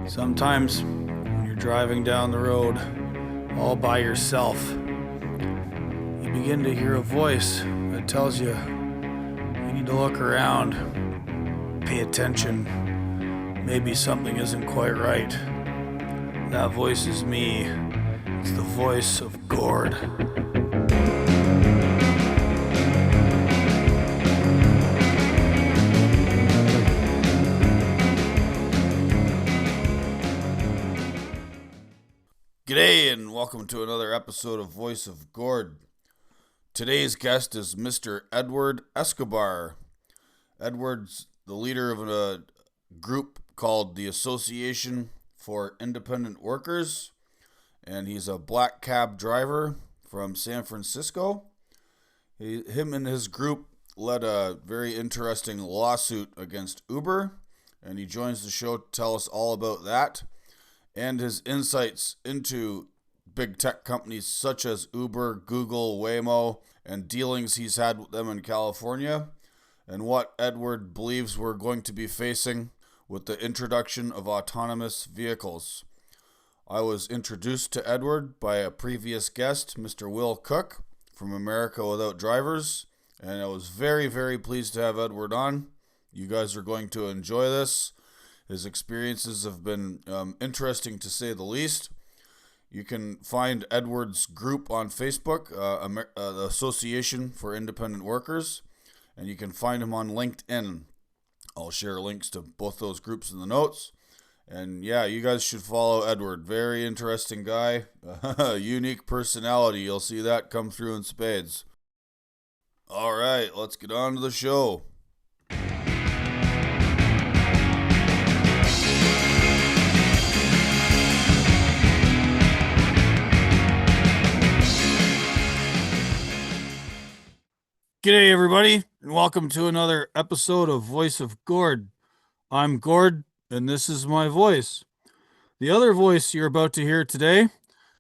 Sometimes when you're driving down the road all by yourself, you begin to hear a voice that tells you need to look around, pay attention, maybe something isn't quite right. That voice is me. It's the voice of Gord. G'day and welcome to another episode of Voice of Gord. Today's guest is Mr. Edward Escobar. Edward's the leader of a group called the Association for Independent Workers, and he's a black cab driver from San Francisco. Him and his group led a very interesting lawsuit against Uber, and he joins the show to tell us all about that and his insights into big tech companies such as Uber, Google, Waymo, and dealings he's had with them in California, and what Edward believes we're going to be facing with the introduction of autonomous vehicles. I was introduced to Edward by a previous guest, Mr. Will Cook from America Without Drivers, and I was very, very pleased to have Edward on. You guys are going to enjoy this. His experiences have been interesting to say the least. You can find Edward's group on Facebook, the Association for Independent Workers, and you can find him on LinkedIn. I'll share links to both those groups in the notes. And yeah, you guys should follow Edward. Very interesting guy. Unique personality. You'll see that come through in spades. All right, let's get on to the show. G'day everybody, and welcome to another episode of Voice of Gord. I'm Gord, and this is my voice. The other voice you're about to hear today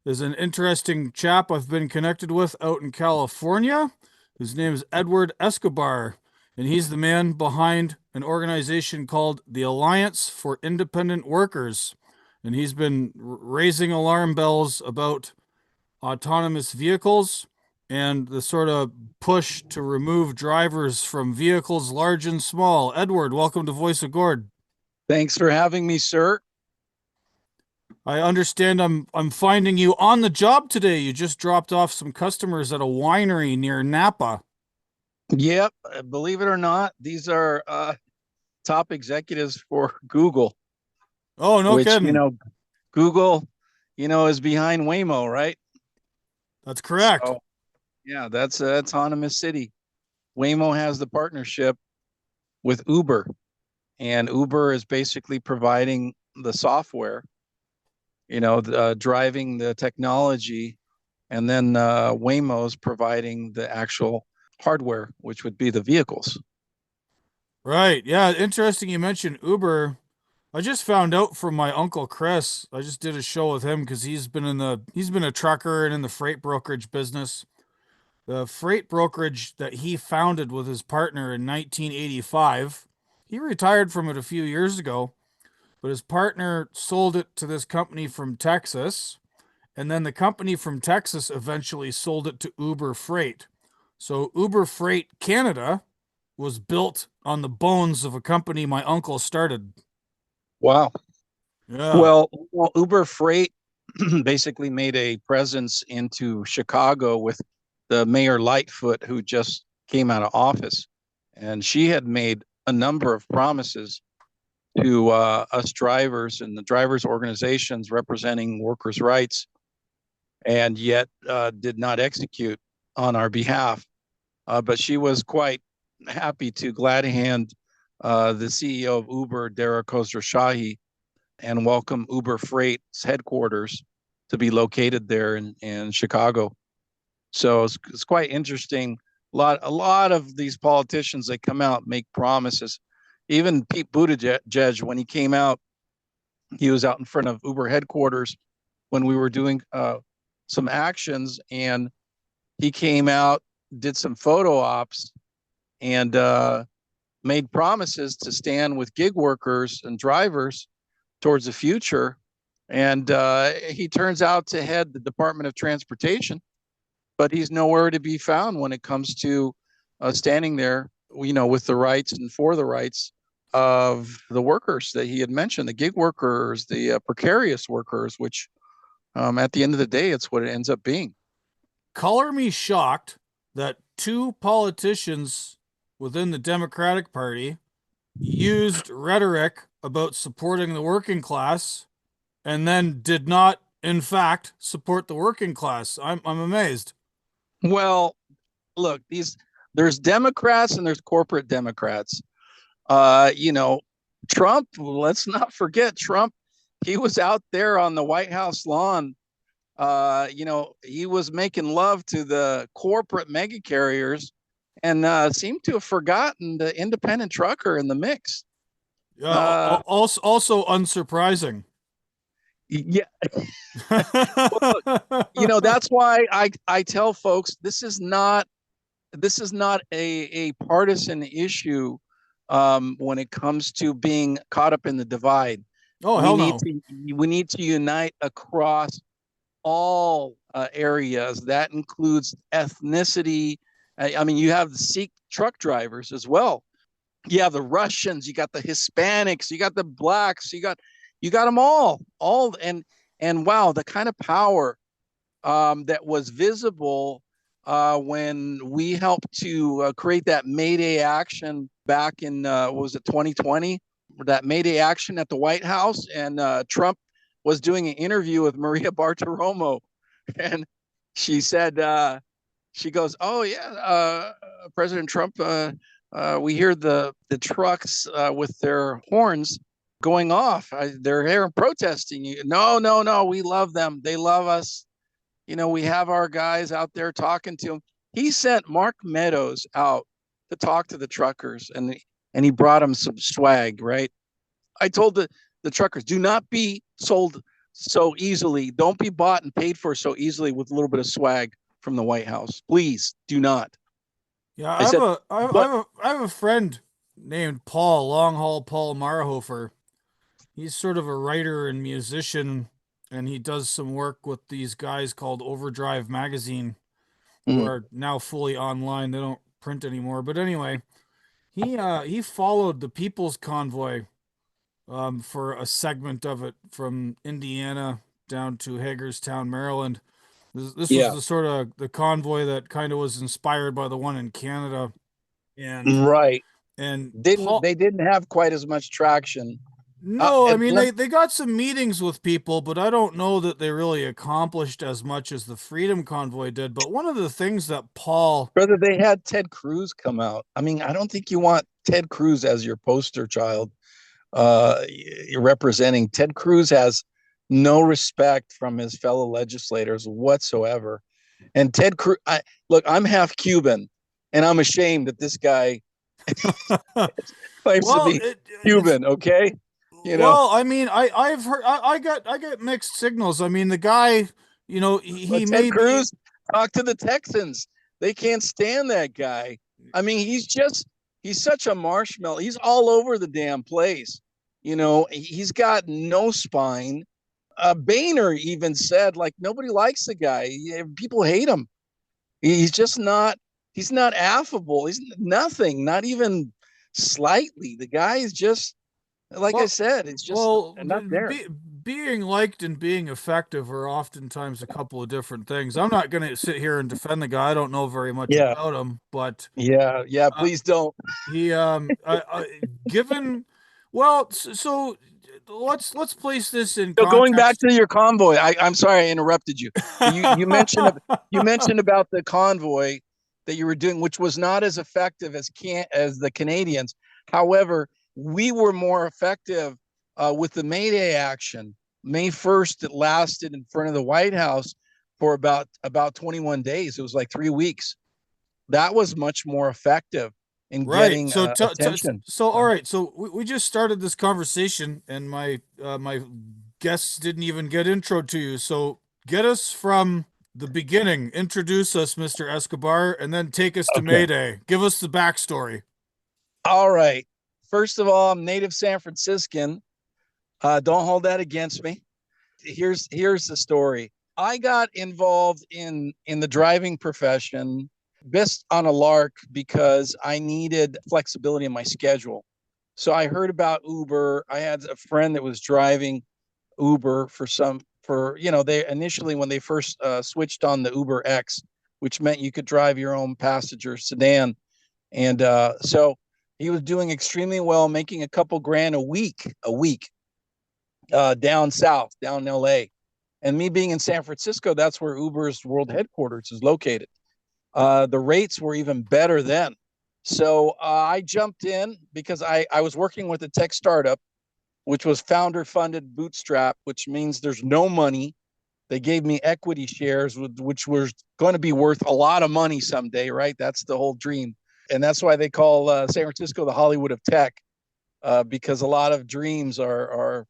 is an interesting chap I've been connected with out in California. His name is Edward Escobar, and he's the man behind an organization called the Alliance for Independent Workers. And he's been raising alarm bells about autonomous vehicles and the sort of push to remove drivers from vehicles large and small. Edward, welcome to Voice of Gord. Thanks for having me, sir. I understand I'm finding you on the job today. You just dropped off some customers at a winery near Napa. Yep, believe it or not, these are top executives for Google. Oh, no kidding. Google, is behind Waymo, right? That's correct. So, yeah, that's autonomous city. Waymo has the partnership with Uber, and Uber is basically providing the software, driving the technology, and then Waymo's providing the actual hardware, which would be the vehicles. Right. Yeah. Interesting you mentioned Uber. I just found out from my uncle Chris. I just did a show with him because he's been a trucker and in the freight brokerage business. The freight brokerage that he founded with his partner in 1985, he retired from it a few years ago, but his partner sold it to this company from Texas, and then the company from Texas eventually sold it to Uber Freight. So Uber Freight Canada was built on the bones of a company my uncle started. Wow. Yeah. Well, Uber Freight basically made a presence into Chicago with the Mayor Lightfoot, who just came out of office. And she had made a number of promises to us drivers and the drivers' organizations representing workers' rights, and yet did not execute on our behalf. But she was quite happy to glad hand the CEO of Uber, Dara Khosrowshahi, and welcome Uber Freight's headquarters to be located there in Chicago. So it's quite interesting. A lot of these politicians that come out make promises. Even Pete Buttigieg, when he came out, he was out in front of Uber headquarters when we were doing some actions, and he came out, did some photo ops, and made promises to stand with gig workers and drivers towards the future. And he turns out to head the Department of Transportation, but he's nowhere to be found when it comes to standing there, with the rights and for the rights of the workers that he had mentioned, the gig workers, the precarious workers, which at the end of the day, it's what it ends up being. Color me shocked that two politicians within the Democratic Party used rhetoric about supporting the working class and then did not, in fact, support the working class. I'm amazed. Well, look, there's Democrats and there's corporate Democrats. Trump, let's not forget Trump. He was out there on the White House lawn. He was making love to the corporate mega carriers and seemed to have forgotten the independent trucker in the mix. Also unsurprising. Yeah. Well, look, that's why I tell folks this is not a partisan issue when it comes to being caught up in the divide. Oh, hell no. We need to unite across all areas. That includes ethnicity. I mean, you have the Sikh truck drivers as well. You have the Russians, you got the Hispanics, you got the blacks, you got them all, and wow, the kind of power that was visible when we helped to create that May Day action back in what was it, 2020? That May Day action at the White House, and Trump was doing an interview with Maria Bartiromo, and she said, she goes, "Oh yeah, President Trump, we hear the trucks with their horns going off. They're here protesting. No, we love them. They love us. We have our guys out there talking to them." He sent Mark Meadows out to talk to the truckers, and he brought them some swag, right? I told the truckers, do not be sold so easily. Don't be bought and paid for so easily with a little bit of swag from the White House. Please do not. Yeah, I have a friend named Paul, Long Haul Paul Marhofer. He's sort of a writer and musician, and he does some work with these guys called Overdrive Magazine, who are now fully online. They don't print anymore. But anyway, he followed the People's Convoy for a segment of it from Indiana down to Hagerstown, Maryland. This was the sort of the convoy that kind of was inspired by the one in Canada, and right. And they didn't have quite as much traction. No, I mean they got some meetings with people, but I don't know that they really accomplished as much as the Freedom Convoy did. But one of the things that brother, they had Ted Cruz come out. I mean, I don't think you want Ted Cruz as your poster child. You're representing Ted Cruz has no respect from his fellow legislators whatsoever. And Ted Cruz, I'm half Cuban, and I'm ashamed that this guy claims to be Cuban. Okay. Well, I mean, I've heard I got mixed signals. I mean, the guy, he Ted Cruz, talk to the Texans. They can't stand that guy. I mean, he's such a marshmallow. He's all over the damn place. He's got no spine. Boehner even said, like, nobody likes the guy. People hate him. He's just not. He's not affable. He's nothing. Not even slightly. The guy is just. Like I said, it's just not there. Being liked and being effective are oftentimes a couple of different things. I'm not going to sit here and defend the guy. I don't know very much about him, but please don't. He given well, so let's place this in context. Going back to your convoy, I'm sorry I interrupted you. You mentioned about the convoy that you were doing, which was not as effective as the Canadians. However, we were more effective with the May Day action. May 1st, it lasted in front of the White House for about 21 days. It was like 3 weeks. That was much more effective in getting attention. All right. So we just started this conversation, and my guests didn't even get intro to you. So get us from the beginning. Introduce us, Mr. Escobar, and then take us to May Day. Give us the backstory. All right. First of all, I'm native San Franciscan. Don't hold that against me. Here's the story. I got involved in the driving profession best on a lark because I needed flexibility in my schedule. So I heard about Uber. I had a friend that was driving Uber they initially, when they first switched on the Uber X, which meant you could drive your own passenger sedan. And so he was doing extremely well, making a couple grand a week, down south, down in LA. And me being in San Francisco, that's where Uber's world headquarters is located. The rates were even better then. So I jumped in because I was working with a tech startup, which was founder funded bootstrap, which means there's no money. They gave me equity shares, which were going to be worth a lot of money someday, right? That's the whole dream. And that's why they call San Francisco the Hollywood of tech, because a lot of dreams are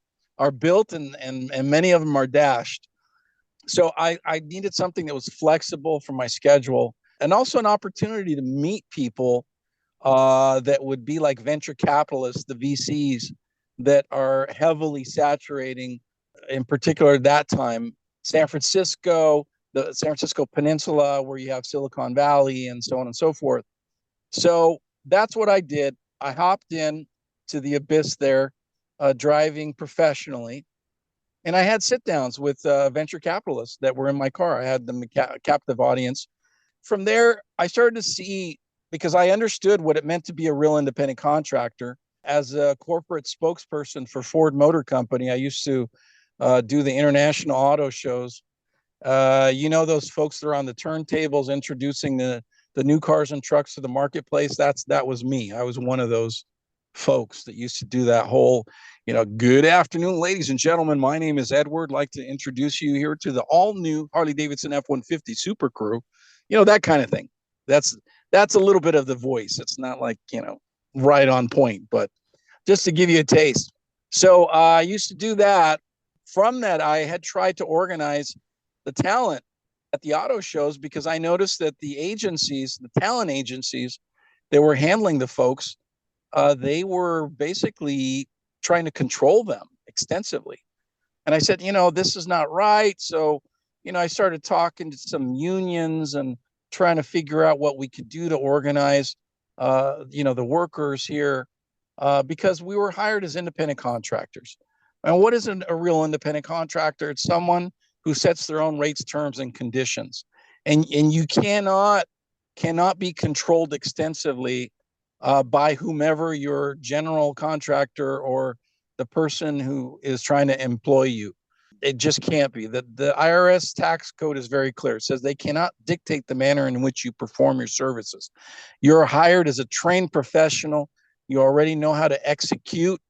built and many of them are dashed. So I needed something that was flexible for my schedule and also an opportunity to meet people that would be like venture capitalists, the VCs that are heavily saturating, in particular at that time, San Francisco, the San Francisco Peninsula, where you have Silicon Valley and so on and so forth. So that's what I did. I hopped in to the abyss there, driving professionally. And I had sit downs with venture capitalists that were in my car. I had them captive audience. From there, I started to see, because I understood what it meant to be a real independent contractor. As a corporate spokesperson for Ford Motor Company, I used to do the international auto shows. Those folks that are on the turntables introducing the new cars and trucks to the marketplace. That was me. I was one of those folks that used to do that whole, good afternoon, ladies and gentlemen. My name is Edward. I'd like to introduce you here to the all new Harley Davidson F-150 Super Crew. That kind of thing. That's a little bit of the voice. It's not like, right on point, but just to give you a taste. So I used to do that. From that, I had tried to organize the talent at the auto shows because I noticed that the talent agencies that were handling the folks, they were basically trying to control them extensively. And I said, this is not right. So, I started talking to some unions and trying to figure out what we could do to organize, the workers here, because we were hired as independent contractors. And what is a real independent contractor? It's someone who sets their own rates, terms, and conditions. And you cannot be controlled extensively by whomever your general contractor or the person who is trying to employ you. It just can't be. The IRS tax code is very clear. It says they cannot dictate the manner in which you perform your services. You're hired as a trained professional. You already know how to execute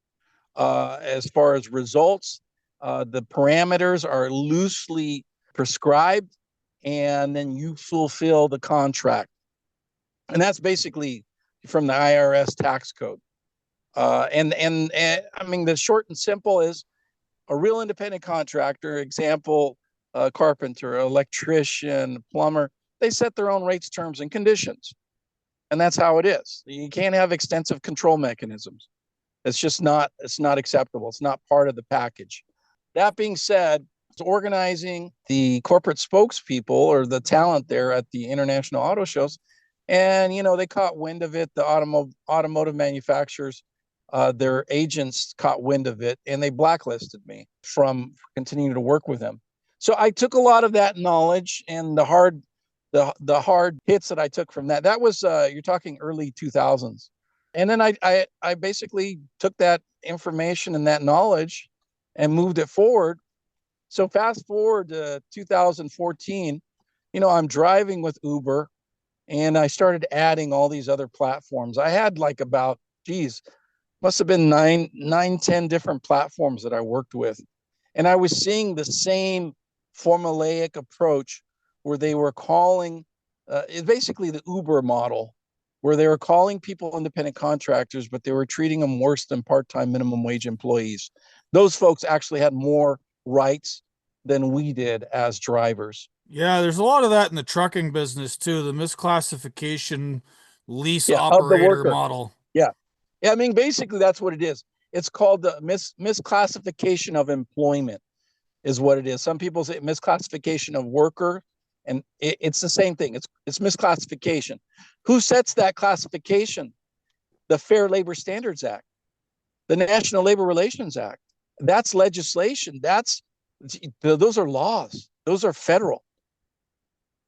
as far as results. The parameters are loosely prescribed, and then you fulfill the contract. And that's basically from the IRS tax code. And I mean, the short and simple is a real independent contractor, example, carpenter, electrician, plumber, they set their own rates, terms, and conditions. And that's how it is. You can't have extensive control mechanisms. It's not acceptable. It's not part of the package. That being said, it's organizing the corporate spokespeople or the talent there at the international auto shows. And, they caught wind of it. The automotive manufacturers, their agents caught wind of it, and they blacklisted me from continuing to work with them. So I took a lot of that knowledge and the hard hits that I took from that. That was, you're talking early 2000s. And then I basically took that information and that knowledge and moved it forward. So fast forward to 2014, I'm driving with Uber and I started adding all these other platforms. I had like about, must have been 10 different platforms that I worked with. And I was seeing the same formulaic approach where they were calling, basically the Uber model, where they were calling people independent contractors, but they were treating them worse than part-time minimum wage employees. Those folks actually had more rights than we did as drivers. Yeah, there's a lot of that in the trucking business too, the misclassification lease Of the operator worker. model. Yeah. I mean, basically that's what it is. It's called the misclassification of employment is what it is. Some people say misclassification of worker, and it's the same thing. It's misclassification. Who sets that classification? The Fair Labor Standards Act, the National Labor Relations Act. That's legislation. Those are laws. Those are federal.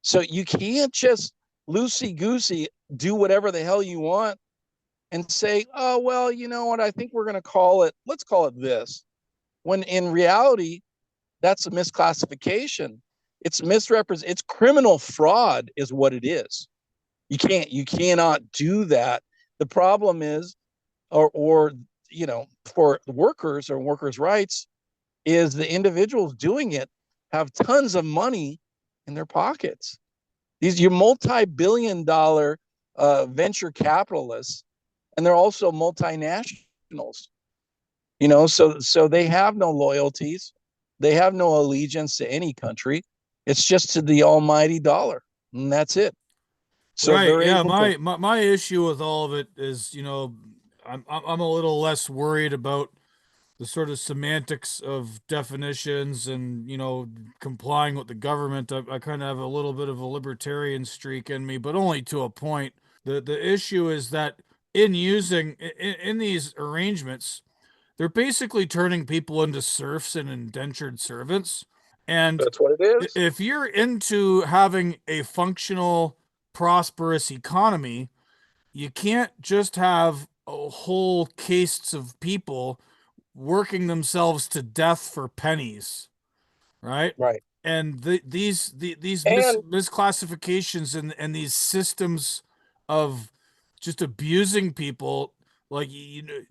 So you can't just loosey-goosey do whatever the hell you want and say, oh, well, you know what? I think we're going to let's call it this. When in reality, that's a misclassification. It's it's criminal fraud is what it is. You cannot do that. The problem is, or for workers or workers' rights, is the individuals doing it have tons of money in their pockets. You're multi-billion-dollar venture capitalists, and they're also multinationals. So they have no loyalties. They have no allegiance to any country. It's just to the almighty dollar, and that's it. So right. Yeah. My issue with all of it is, I'm a little less worried about the sort of semantics of definitions and, complying with the government. I kind of have a little bit of a libertarian streak in me, but only to a point. The issue is that in these arrangements, they're basically turning people into serfs and indentured servants. And that's what it is. if you're into having a functional, prosperous economy, you can't just have a whole castes of people working themselves to death for pennies, right? Right. And these And misclassifications and these systems of just abusing people, like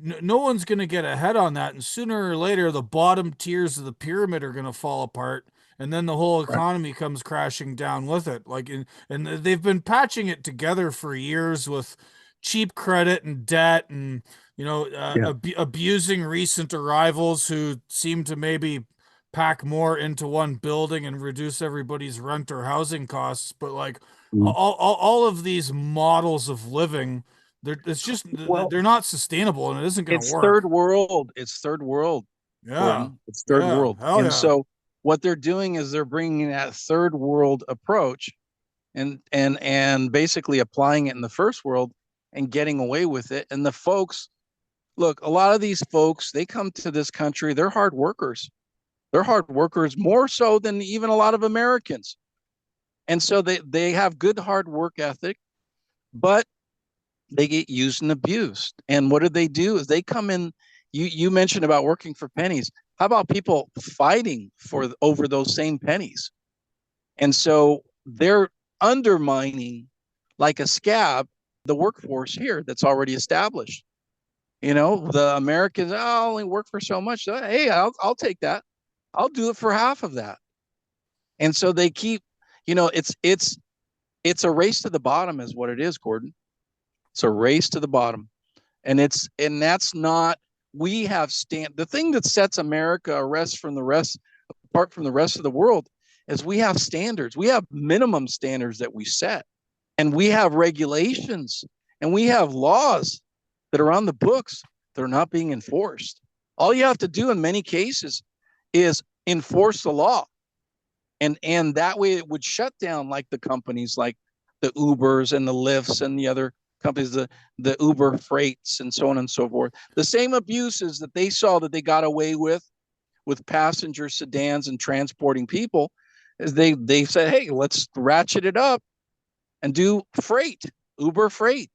no one's going to get ahead on that, and sooner or later the bottom tiers of the pyramid are going to fall apart, and then the whole economy comes crashing down with it. And they've been patching it together for years with cheap credit and debt and abusing recent arrivals who seem to maybe pack more into one building and reduce everybody's rent or housing costs. But like all of these models of living, they're not sustainable, and it isn't going to it's work. third world. It's third world, Yeah. Gordon. It's third world. Hell And yeah. so what they're doing is they're bringing that third world approach and basically applying it in the first world and getting away with it. And the folks, look, a lot of these folks, they come to this country, they're hard workers. They're hard workers more so than even a lot of Americans. And so they have good hard work ethic, but they get used and abused. And what do? Is they come in, you mentioned about working for pennies. How about people fighting over those same pennies? And so they're undermining, like a scab, the workforce here that's already established. The Americans, I'll only work for so much. Hey, I'll take that. I'll do it for half of that. And so they keep, it's a race to the bottom is what it is, Gordon. It's a race to the bottom. And that's not, the thing that sets America apart from the rest of the world is we have standards. We have minimum standards that we set, and we have regulations, and we have laws that are on the books that are not being enforced. All you have to do in many cases is enforce the law. And that way it would shut down like the companies like the Ubers and the Lyfts and the other companies, the Uber freights and so on and so forth. The same abuses that they saw that they got away with passenger sedans and transporting people, is they said, hey, let's ratchet it up and do freight, Uber freight.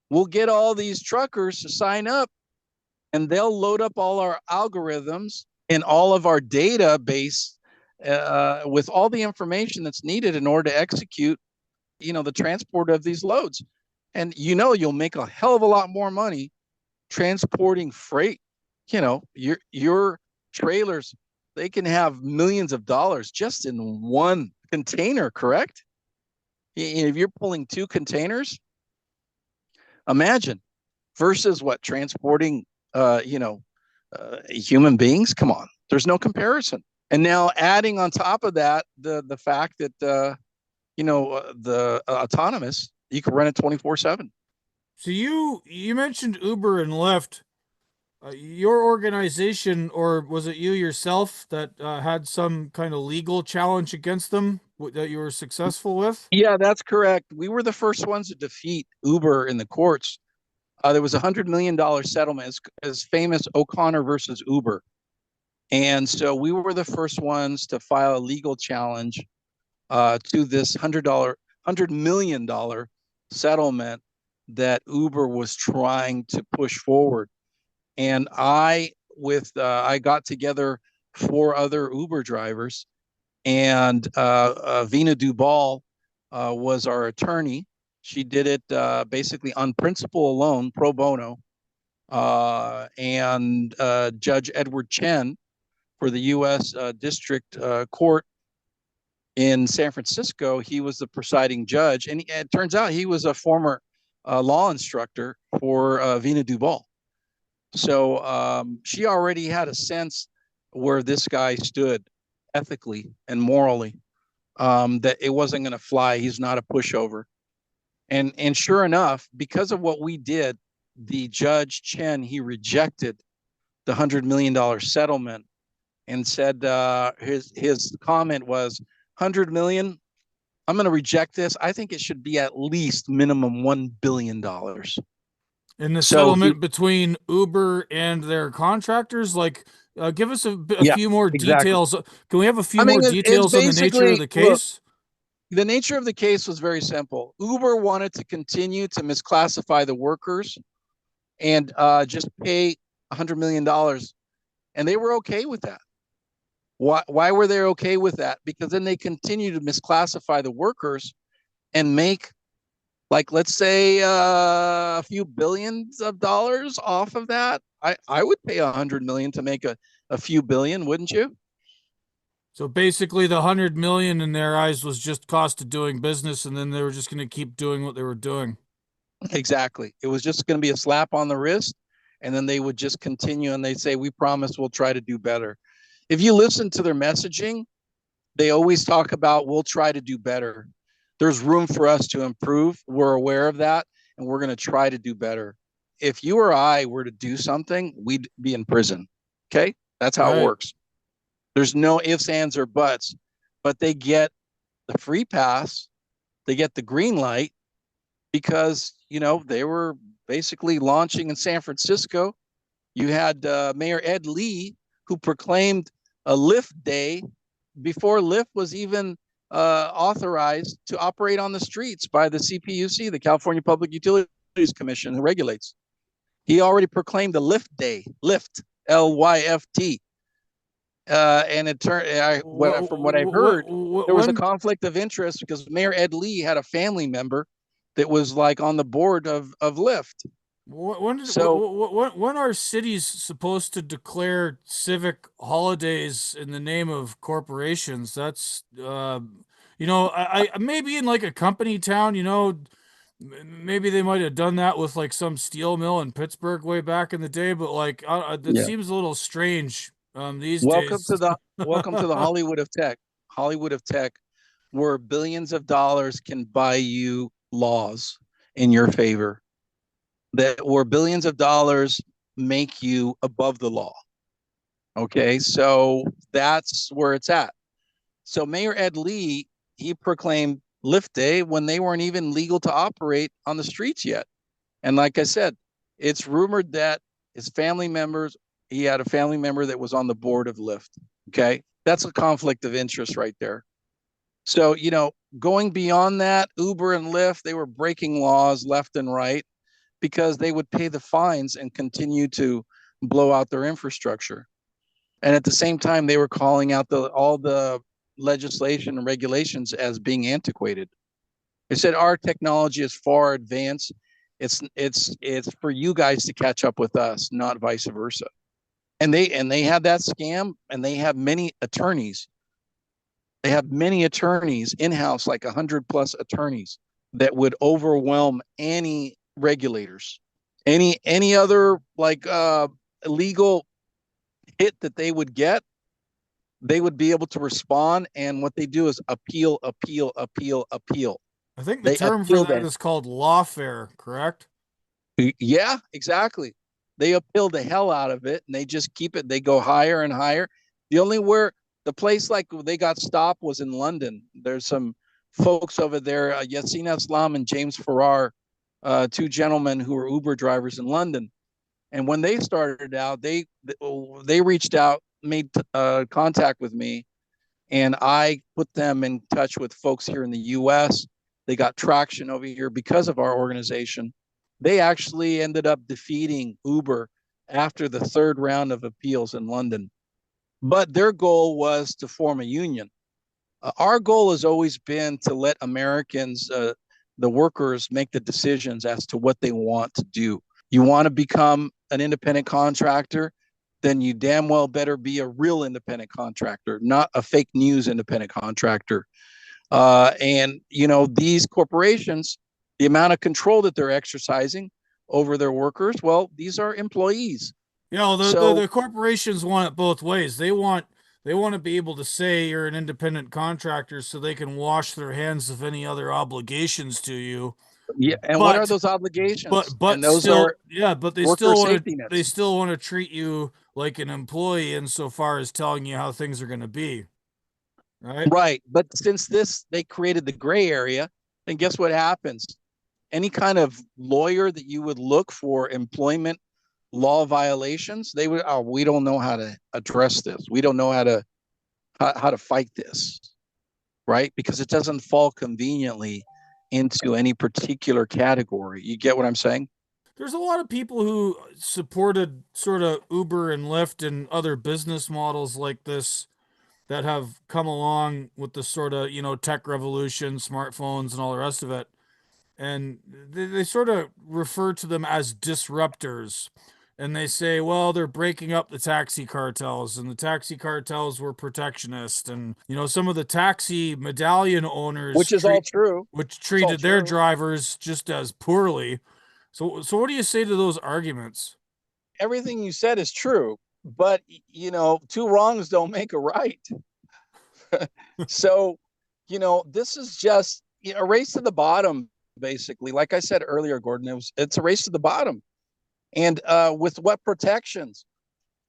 We'll get all these truckers to sign up, and they'll load up all our algorithms and all of our database with all the information that's needed in order to execute, the transport of these loads. And you'll make a hell of a lot more money transporting freight. Your trailers, they can have millions of dollars just in one container, correct? If you're pulling 2 containers, imagine, versus what, transporting human beings. Come on, there's no comparison. And now adding on top of that the fact that the autonomous, you can run it 24/7. So you mentioned Uber and Lyft. Your organization, or was it you yourself that had some kind of legal challenge against them that you were successful with? Yeah, that's correct. We were the first ones to defeat Uber in the courts. There was $100 million settlement, as famous O'Connor versus Uber. And so we were the first ones to file a legal challenge to this $100 million settlement that Uber was trying to push forward. And I got together 4 other Uber drivers, and Vina Dubal was our attorney. She did it basically on principle alone, pro bono. And Judge Edward Chen for the U.S. District Court in San Francisco, he was the presiding judge. And it turns out he was a former law instructor for Vina Dubal. So she already had a sense where this guy stood ethically and morally, that it wasn't going to fly. He's not a pushover. And sure enough, because of what we did, the Judge Chen, he rejected the $100 million settlement and said his comment was, 100 million, I'm going to reject this. I think it should be at least minimum $1 billion. In the So settlement between Uber and their contractors, like, give us a yeah, few more exactly. details. Can we have a few I more mean, it's details on the nature of basically, the look, case? the nature of the case was very simple. Uber wanted to continue to misclassify the workers and just pay $100 million. And they were okay with that. Why were they okay with that? Because then they continue to misclassify the workers and make, like, let's say a few billions of dollars off of that. I would pay 100 million to make a few billion, wouldn't you? So basically, the 100 million in their eyes was just cost of doing business, and then they were just going to keep doing what they were doing. Exactly. It was just going to be a slap on the wrist, and then they would just continue and they say, we promise we'll try to do better. If you listen to their messaging, they always talk about, we'll try to do better. There's room for us to improve. We're aware of that, and we're going to try to do better. If you or I were to do something, we'd be in prison. Okay? That's how it Right. works. There's no ifs, ands, or buts, but they get the free pass, they get the green light, because they were basically launching in San Francisco. You had Mayor Ed Lee, who proclaimed a Lyft day before Lyft was even authorized to operate on the streets by the CPUC, the California Public Utilities Commission, who regulates. He already proclaimed the Lyft day, Lyft, Lyft. And it turned, from what I've heard, there was a conflict of interest because Mayor Ed Lee had a family member that was like on the board of Lyft. When are cities supposed to declare civic holidays in the name of corporations? That's I maybe in like a company town, maybe they might have done that with like some steel mill in Pittsburgh way back in the day, but like that seems a little strange these Welcome days. to the Hollywood of tech. Hollywood of tech, where billions of dollars can buy you laws in your favor, that where billions of dollars make you above the law. Okay, so that's where it's at. So Mayor Ed Lee, he proclaimed Lyft Day when they weren't even legal to operate on the streets yet. And like I said, it's rumored that his family members, he had a family member that was on the board of Lyft. Okay, that's a conflict of interest right there. So, going beyond that, Uber and Lyft, they were breaking laws left and right because they would pay the fines and continue to blow out their infrastructure. And at the same time, they were calling out all the legislation and regulations as being antiquated. They said our technology is far advanced. It's for you guys to catch up with us, not vice versa. And they had that scam, and they have many attorneys. They have many attorneys in-house, like 100+ attorneys that would overwhelm any regulators, any other like illegal hit that they would get. They would be able to respond, and what they do is appeal. I think the They term for appeal that that. is called lawfare, correct? Yeah, exactly. they appeal the hell out of it and they just keep it. They go higher and higher. The place like they got stopped was in London. There's some folks over there, Yassine Aslam and James Farrar, two gentlemen who were Uber drivers in London. And when they started out, they reached out, made contact with me, and I put them in touch with folks here in the U.S. They got traction over here because of our organization. They actually ended up defeating Uber after the third round of appeals in London. But their goal was to form a union. Our goal has always been to let Americans, the workers, make the decisions as to what they want to do. You want to become an independent contractor, then you damn well better be a real independent contractor, not a fake news independent contractor. And, these corporations, the amount of control that they're exercising over their workers, well, these are employees. Yeah, the corporations want it both ways. They want to be able to say you're an independent contractor so they can wash their hands of any other obligations to you. Yeah, and what are those obligations? But and those still, are but they still want to treat you like an employee insofar as telling you how things are going to be. Right. But since they created the gray area, then guess what happens? Any kind of lawyer that you would look for employment law violations, they would, we don't know how to address this. We don't know how to fight this, right? Because it doesn't fall conveniently into any particular category. You get what I'm saying? There's a lot of people who supported sort of Uber and Lyft and other business models like this that have come along with the sort of, tech revolution, smartphones and all the rest of it. And they sort of refer to them as disruptors. And they say, well, they're breaking up the taxi cartels, and the taxi cartels were protectionist. And, some of the taxi medallion owners, which is all true, which treated their drivers just as poorly. So what do you say to those arguments? Everything you said is true, but, two wrongs don't make a right. So, this is just a race to the bottom, basically. Like I said earlier, Gordon, it's a race to the bottom. And with what protections?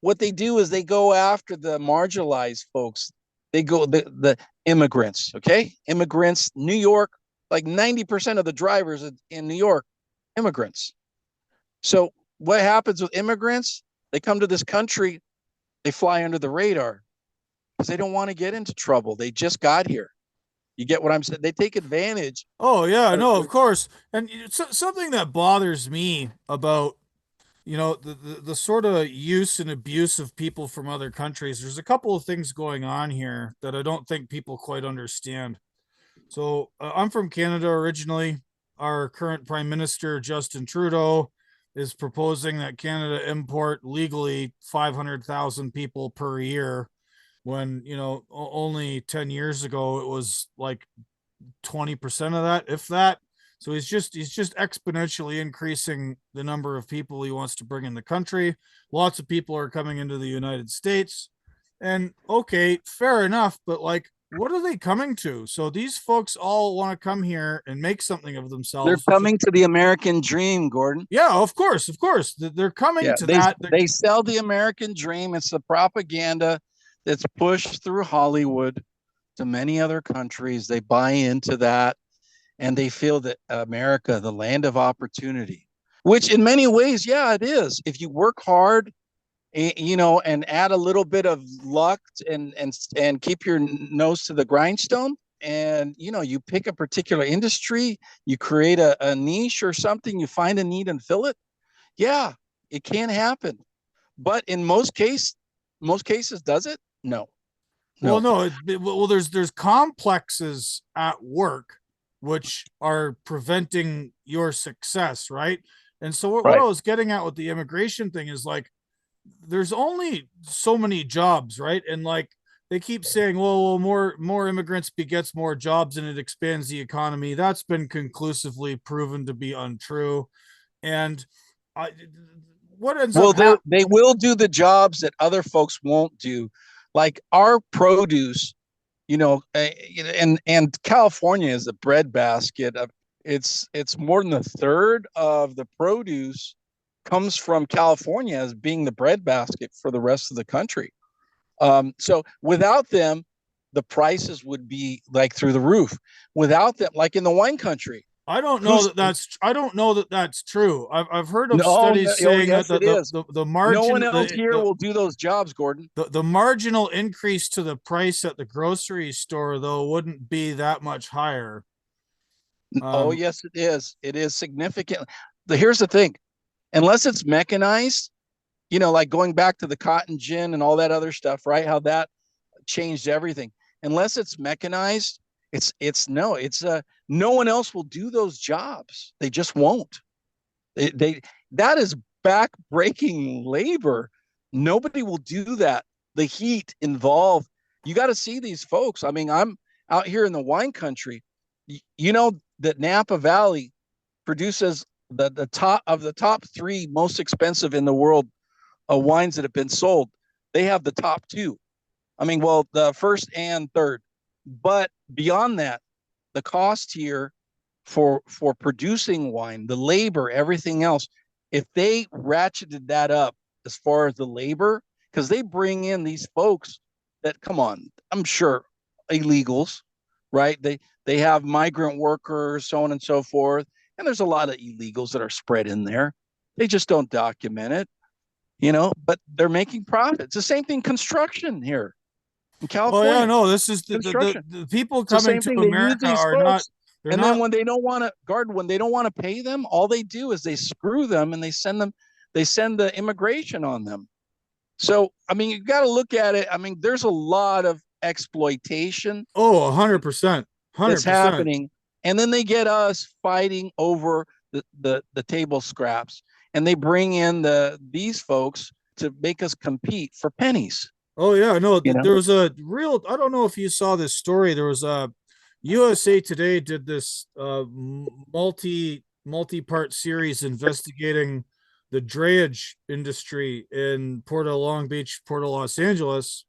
What they do is they go after the marginalized folks. They go the immigrants, okay? Immigrants, New York, like 90% of the drivers in New York, immigrants. So what happens with immigrants? They come to this country, they fly under the radar because they don't want to get into trouble. They just got here. You get what I'm saying? They take advantage. Oh, yeah, no, of course. And something that bothers me about the sort of use and abuse of people from other countries, there's a couple of things going on here that I don't think people quite understand. So I'm from Canada originally. Our current Prime Minister, Justin Trudeau, is proposing that Canada import legally 500,000 people per year when, only 10 years ago it was like 20% of that, if that. So he's just exponentially increasing the number of people he wants to bring in the country. Lots of people are coming into the United States. And okay, fair enough, but like, what are they coming to? So these folks all want to come here and make something of themselves. They're coming to the American dream, Gordon. Yeah, of course. They're coming to that. They sell the American dream. It's the propaganda that's pushed through Hollywood to many other countries. They buy into that. And they feel that America, the land of opportunity, which in many ways, yeah, it is. If you work hard, and add a little bit of luck and keep your nose to the grindstone, and you pick a particular industry, you create a niche or something, you find a need and fill it. Yeah, it can happen. But in most cases, does it? No. Well, no. There's complexes at work which are preventing your success, right? And so what I was getting at with the immigration thing is like, there's only so many jobs, right? And like they keep saying, well, more immigrants begets more jobs and it expands the economy. That's been conclusively proven to be untrue. And what ends up they will do the jobs that other folks won't do, like our produce. And California is a breadbasket of it's more than a third of the produce comes from California as being the breadbasket for the rest of the country. So without them, the prices would be like through the roof. Without them, like in the wine country, I don't know that that's true. I've heard of no, studies oh saying that yes, it is. the No one margin else here will do those jobs, Gordon. The marginal increase to the price at the grocery store though wouldn't be that much higher. Oh yes, it is. It is significant. Here's the thing: unless it's mechanized, like going back to the cotton gin and all that other stuff, right? How that changed everything. Unless it's mechanized, no one else will do those jobs. They just won't. That is back-breaking labor. Nobody will do that. The heat involved. You got to see these folks. I mean, I'm out here in the wine country. You know that Napa Valley produces the top three most expensive in the world wines that have been sold. They have the top two. I mean, well, the first and third. But beyond that, the cost here for producing wine, the labor, everything else, if they ratcheted that up as far as the labor, because they bring in these folks that, come on, I'm sure illegals, right? They have migrant workers, so on and so forth. And there's a lot of illegals that are spread in there. They just don't document it, but they're making profits. It's the same thing construction here in California. Oh yeah, no, this is the people coming to America are not. And then when they don't want to pay them, all they do is they screw them and they send the immigration on them. So, I mean, you got to look at it. I mean, there's a lot of exploitation. Oh, 100%. That's happening. And then they get us fighting over the table scraps, and they bring in these folks to make us compete for pennies. Oh yeah, no, there was I don't know if you saw this story. There was a USA Today did this multi-part series investigating the drayage industry in Port of Long Beach, Port of Los Angeles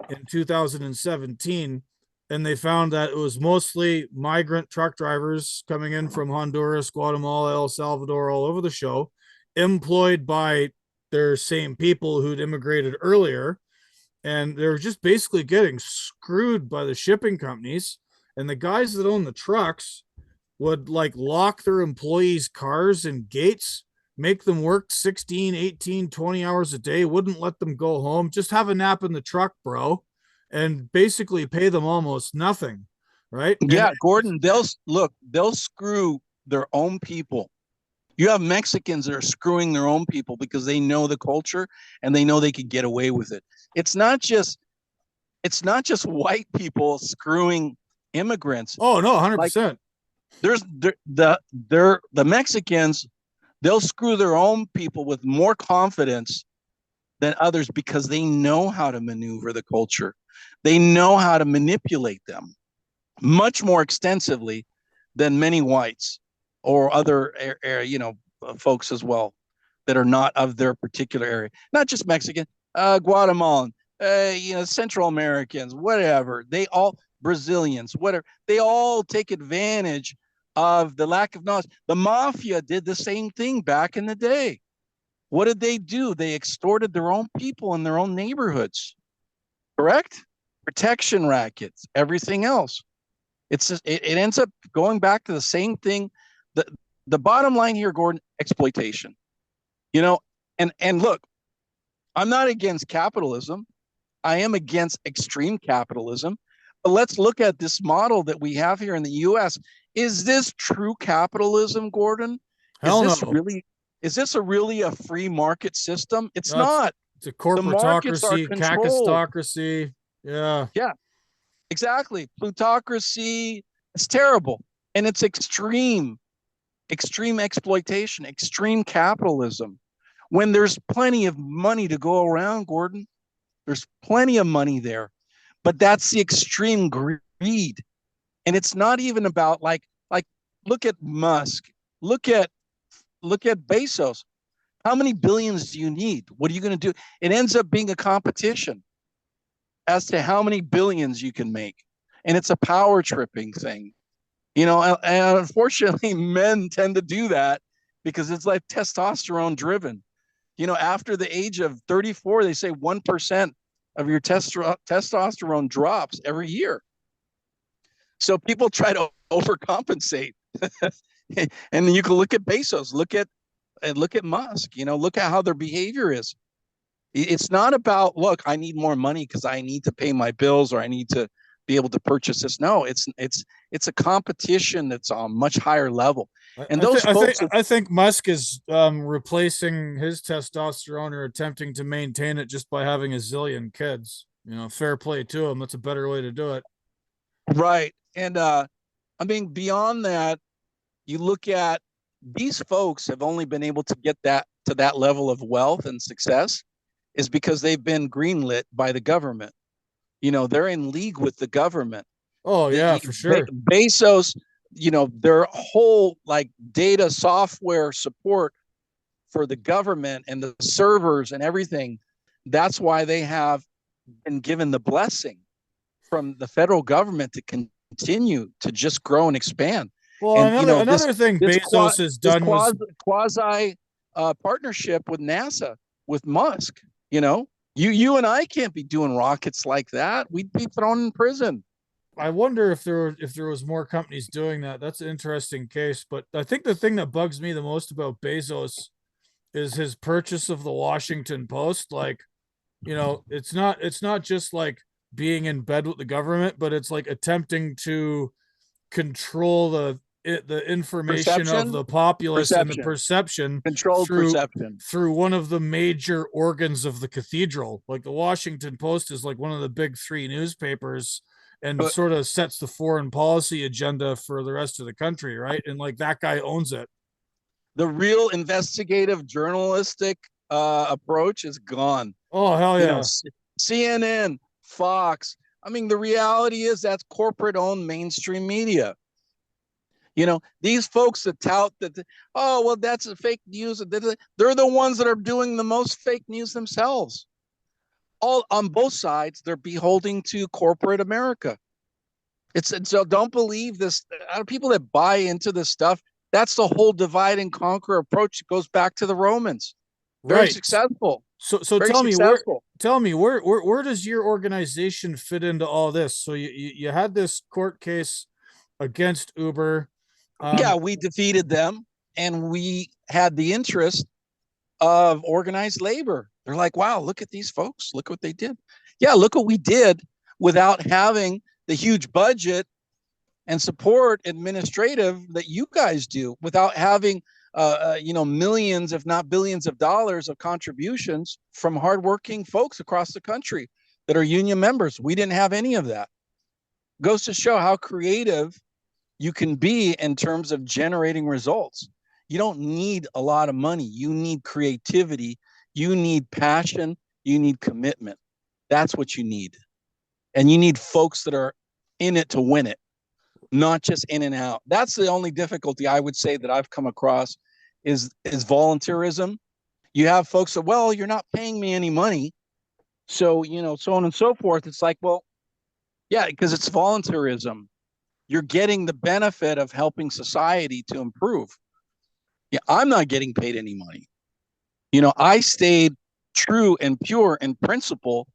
in 2017. And they found that it was mostly migrant truck drivers coming in from Honduras, Guatemala, El Salvador, all over the show, employed by their same people who'd immigrated earlier. And they were just basically getting screwed by the shipping companies. And the guys that own the trucks would like lock their employees' cars and gates, make them work 16, 18, 20 hours a day, wouldn't let them go home, just have a nap in the truck, bro, and basically pay them almost nothing, right? Yeah, Gordon, they'll screw their own people. You have Mexicans that are screwing their own people because they know the culture and they know they could get away with it. It's not just white people screwing immigrants. Oh no, 100%. There's the Mexicans, they'll screw their own people with more confidence than others because they know how to maneuver the culture. They know how to manipulate them much more extensively than many whites or other folks as well that are not of their particular area. Not just Mexican, Guatemalan, Central Americans, whatever. They all, Brazilians, whatever. They all take advantage of the lack of knowledge. The mafia did the same thing back in the day. What did they do? They extorted their own people in their own neighborhoods. Correct? Protection rackets, everything else. It ends up going back to the same thing. The bottom line here, Gordon, exploitation. And look, I'm not against capitalism. I am against extreme capitalism. But let's look at this model that we have here in the U.S. Is this true capitalism, Gordon? Hell no. Is this really a free market system? It's not. It's a corporatocracy, kakistocracy. Yeah. Yeah, exactly. Plutocracy. It's terrible. And it's extreme exploitation, extreme capitalism. When there's plenty of money to go around, Gordon, there's plenty of money there. But that's the extreme greed. And it's not even about like look at Musk, look at Bezos. How many billions do you need? What are you going to do? It ends up being a competition as to how many billions you can make. And it's a power tripping thing. And unfortunately, men tend to do that. because it's like testosterone driven. After the age of 34, they say 1% of your testosterone drops every year. So people try to overcompensate. And you can look at Bezos, look at Musk, look at how their behavior is. It's not about, look, I need more money because I need to pay my bills or I need to be able to purchase this. No, it's a competition that's on a much higher level. And I think Musk is replacing his testosterone or attempting to maintain it just by having a zillion kids. Fair play to him. That's a better way to do it. Right. And beyond that, you look at these folks have only been able to get to that level of wealth and success is because they've been greenlit by the government. They're in league with the government. Oh, yeah, for sure. Bezos, their whole data software support for the government and the servers and everything. That's why they have been given the blessing from the federal government to continue to just grow and expand. Well, and another thing Bezos has done was quasi partnership with NASA, with Musk. You and I can't be doing rockets like that. We'd be thrown in prison. I wonder if there was more companies doing that. That's an interesting case. But I think the thing that bugs me the most about Bezos is his purchase of the Washington Post. It's not just like being in bed with the government, but it's like attempting to control the information of the populace and the perception through one of the major organs of the cathedral. Like the Washington Post is like one of the big three newspapers and sort of sets the foreign policy agenda for the rest of the country, right? And that guy owns it. The real investigative journalistic approach is gone. Oh, hell yeah. CNN, Fox. The reality is that's corporate-owned mainstream media. These folks that tout that, that's a fake news. They're the ones that are doing the most fake news themselves. All on both sides, they're beholding to corporate America. So don't believe this. People that buy into this stuff, that's the whole divide and conquer approach. It goes back to the Romans. Very successful. So tell me where does your organization fit into all this? So you had this court case against Uber. We defeated them, and we had the interest of organized labor. They're like, wow, look at these folks. Look what they did. Yeah, look what we did without having the huge budget and support administrative that you guys do, without having millions, if not billions of dollars of contributions from hardworking folks across the country that are union members. We didn't have any of that. Goes to show how creative you can be in terms of generating results. You don't need a lot of money. You need creativity. You need passion. You need commitment. That's what you need. And you need folks that are in it to win it, not just in and out. That's the only difficulty I would say that I've come across is volunteerism. You have folks that, well, you're not paying me any money. So, so on and so forth. It's like, well, yeah, because it's volunteerism. You're getting the benefit of helping society to improve. Yeah, I'm not getting paid any money. I stayed true and pure in principle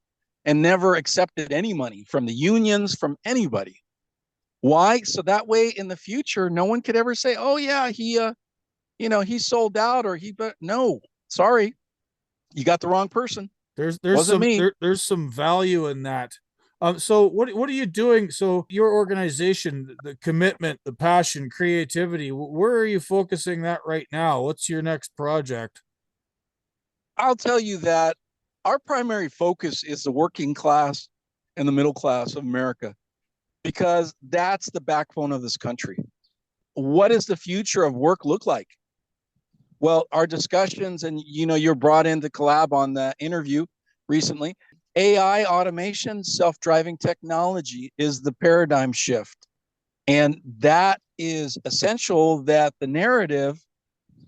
and never accepted any money from the unions, from anybody. Why? So that way in the future, no one could ever say, oh yeah, he sold out or no, sorry, you got the wrong person. There's some value in that. So what are you doing? So your organization, the commitment, the passion, creativity, where are you focusing that right now? What's your next project? I'll tell you that our primary focus is the working class and the middle class of America, because that's the backbone of this country. What does the future of work look like? Well, our discussions, and you're brought in to collab on the interview recently. AI, automation, self-driving technology is the paradigm shift. And that is essential that the narrative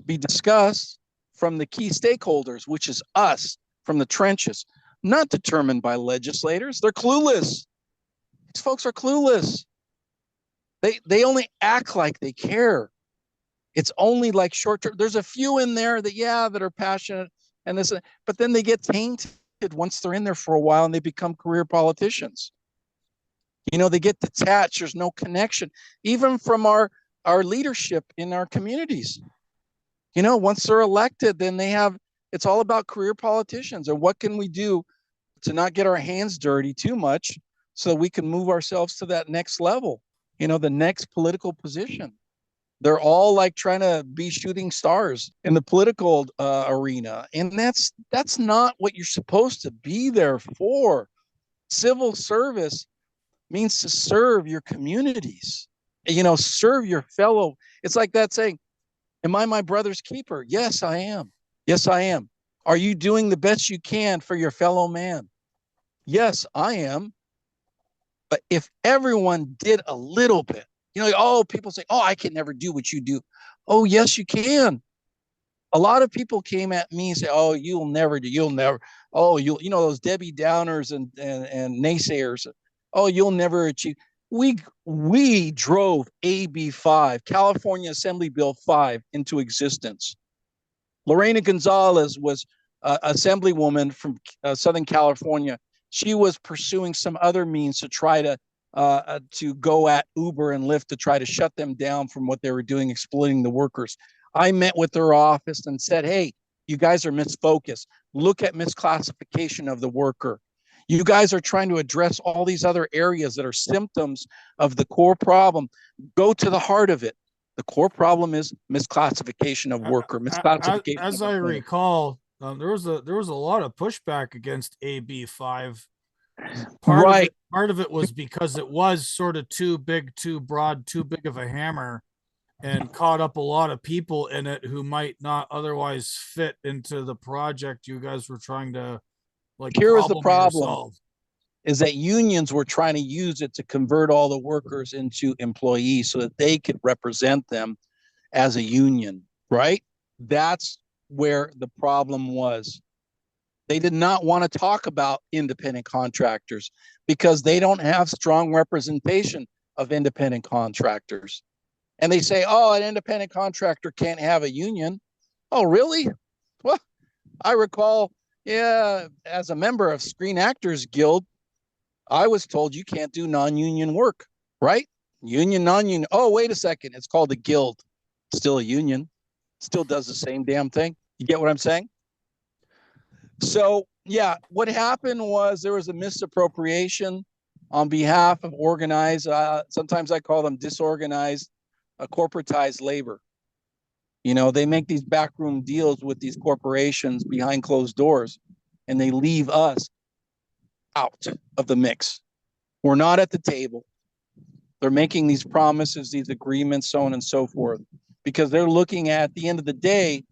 be discussed from the key stakeholders, which is us, from the trenches, not determined by legislators. They're clueless. These folks are clueless. They only act like they care. It's only like short term. There's a few in there that are passionate and this, but then they get tainted once they're in there for a while and they become career politicians. They get detached. There's no connection, even from our leadership in our communities. Once they're elected, then it's all about career politicians. And what can we do to not get our hands dirty too much so that we can move ourselves to that next level, the next political position. They're all like trying to be shooting stars in the political arena. And that's not what you're supposed to be there for. Civil service means to serve your communities, serve your fellow. It's like that saying, am I my brother's keeper? Yes, I am. Yes, I am. Are you doing the best you can for your fellow man? Yes, I am. But if everyone did a little bit, people say, oh, I can never do what you do. Oh, yes, you can. A lot of people came at me and say, oh, you'll never. Oh, those Debbie Downers and naysayers. Oh, you'll never achieve. We drove AB 5, California Assembly Bill 5, into existence. Lorena Gonzalez was assemblywoman from Southern California. She was pursuing some other means to try to go at Uber and Lyft to try to shut them down from what they were doing, exploiting the workers. I met with their office and said, hey, you guys are misfocused. Look at misclassification of the worker. You guys are trying to address all these other areas that are symptoms of the core problem. Go to the heart of it. The core problem is misclassification of worker, misclassification. As I recall, there was a lot of pushback against AB 5. Part of it was because it was sort of too big, too broad, too big of a hammer, and caught up a lot of people in it who might not otherwise fit into the project you guys were trying to Here was the problem. Is that unions were trying to use it to convert all the workers into employees so that they could represent them as a union, right? That's where the problem was. They did not want to talk about independent contractors because they don't have strong representation of independent contractors. And they say, oh, an independent contractor can't have a union. Oh, really? Well, I recall, as a member of Screen Actors Guild, I was told you can't do non-union work, right? Union, non-union. Oh, wait a second. It's called a guild. Still a union. Still does the same damn thing. You get what I'm saying? So, what happened was there was a misappropriation on behalf of organized, sometimes I call them disorganized, corporatized labor. They make these backroom deals with these corporations behind closed doors, and they leave us out of the mix. We're not at the table. They're making these promises, these agreements, so on and so forth, because they're looking at the end of the day,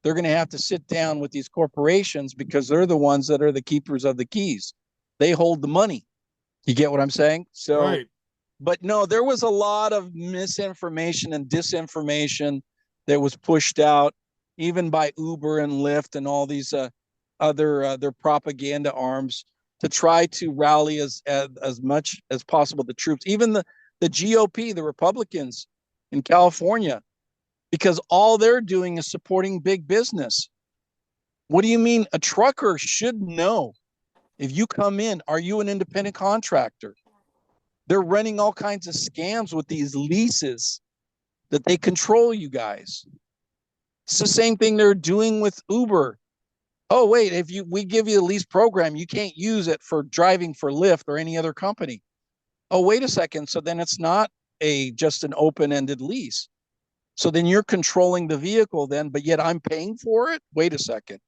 they're going to have to sit down with these corporations because they're the ones that are the keepers of the keys. They hold the money. You get what I'm saying? So, right. But no, there was a lot of misinformation and disinformation that was pushed out, even by Uber and Lyft and all these other their propaganda arms to try to rally as much as possible the troops, even the GOP, the Republicans in California, because all they're doing is supporting big business. What do you mean? A trucker should know if you come in, are you an independent contractor? They're running all kinds of scams with these leases that they control you guys. It's the same thing they're doing with Uber. Oh, wait, we give you a lease program, you can't use it for driving for Lyft or any other company. Oh, wait a second. So then it's not just an open-ended lease. So then you're controlling the vehicle then, but yet I'm paying for it? Wait a second.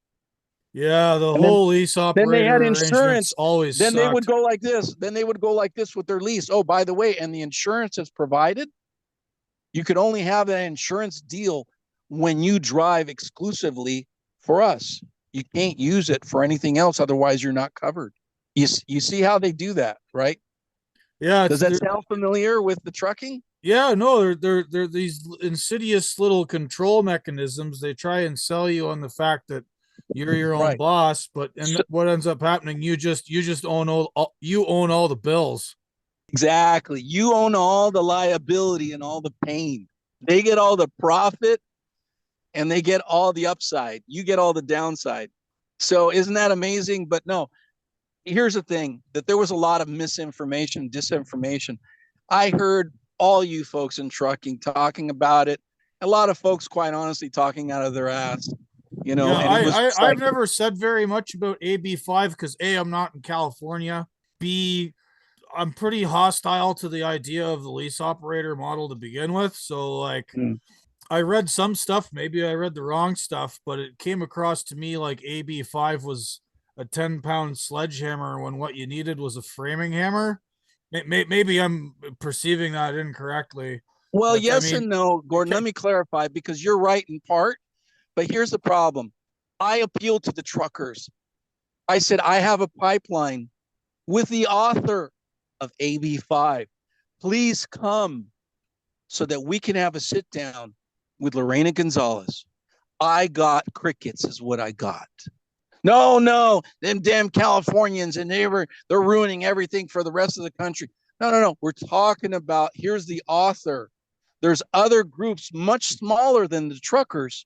Yeah, whole lease operator then they had insurance. Always then sucked. They would go like this. Then they would go like this with their lease. Oh, by the way, and the insurance is provided. You could only have an insurance deal when you drive exclusively for us. You can't use it for anything else. Otherwise, you're not covered. You see how they do that, right? Yeah. Does that sound familiar with the trucking? Yeah, no, they're these insidious little control mechanisms. They try and sell you on the fact that you're your own boss, but what ends up happening, you just own all the bills. Exactly. You own all the liability and all the pain. They get all the profit and they get all the upside. You get all the downside. So isn't that amazing? But no, here's the thing, that there was a lot of misinformation, disinformation. I heard all you folks in trucking talking about it. A lot of folks, quite honestly, talking out of their ass, Yeah, and it was I've never said very much about AB5 because A, I'm not in California. B, I'm pretty hostile to the idea of the lease operator model to begin with. So like I read some stuff, maybe I read the wrong stuff, but it came across to me like AB5 was a 10-pound sledgehammer when what you needed was a framing hammer. Maybe I'm perceiving that incorrectly. well, But I yes mean, and no, Gordon. Let me clarify, because you're right in part, but here's the problem. I appealed to the truckers. I said, I have a pipeline with the author of AB5. Please come so that we can have a sit down with Lorena Gonzalez. I got crickets, is what I got. No, them damn Californians, and they're ruining everything for the rest of the country. No. We're talking about, here's the author. There's other groups much smaller than the truckers,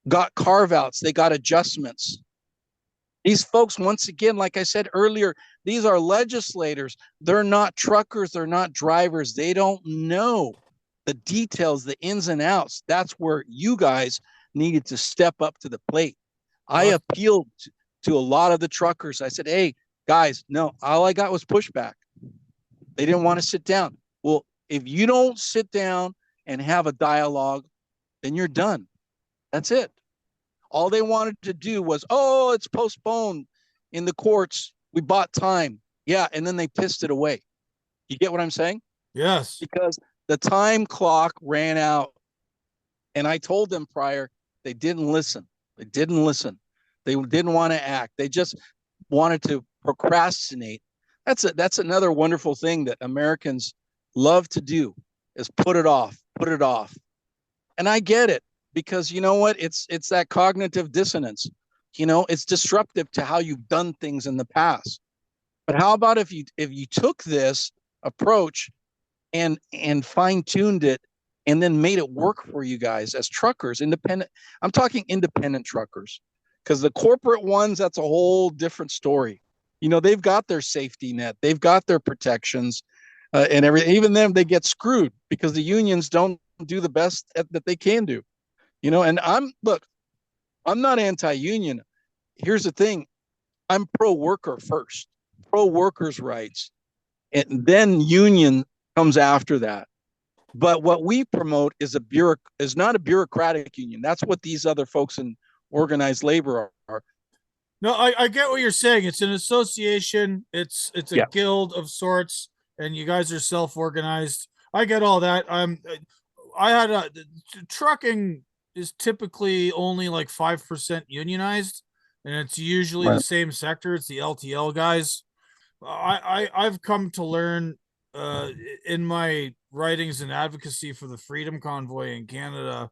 got carve outs, they got adjustments. These folks, once again, like I said earlier, these are legislators. They're not truckers, they're not drivers. They don't know the details, the ins and outs. That's where you guys needed to step up to the plate. I appealed to a lot of the truckers. I said, hey, guys, no, all I got was pushback. They didn't want to sit down. Well, if you don't sit down and have a dialogue, then you're done. That's it. All they wanted to do was, oh, it's postponed in the courts. We bought time. Yeah. And then they pissed it away. You get what I'm saying? yes. Because the time clock ran out. And I told them prior, they didn't listen. They didn't listen. They didn't want to act. They just wanted to procrastinate. That's another wonderful thing that Americans love to do, is put it off, put it off. And I get it, because you know what? It's that cognitive dissonance. It's disruptive to how you've done things in the past. But how about if you took this approach and fine-tuned it, and then made it work for you guys as truckers, independent. I'm talking independent truckers, because the corporate ones, that's a whole different story. They've got their safety net, they've got their protections, and everything. Even them, they get screwed because the unions don't do the best that they can do. And I'm not anti-union. Here's the thing. I'm pro-worker first, pro-workers' rights, and then union comes after that. But what we promote is not a bureaucratic union. That's what these other folks in organized labor are. No, I get what you're saying. It's an association. It's a guild of sorts, and you guys are self-organized. I get all that. I had trucking is typically only like 5% unionized, and it's usually the same sector. It's the LTL guys. I've come to learn in my writings and advocacy for the Freedom Convoy in Canada,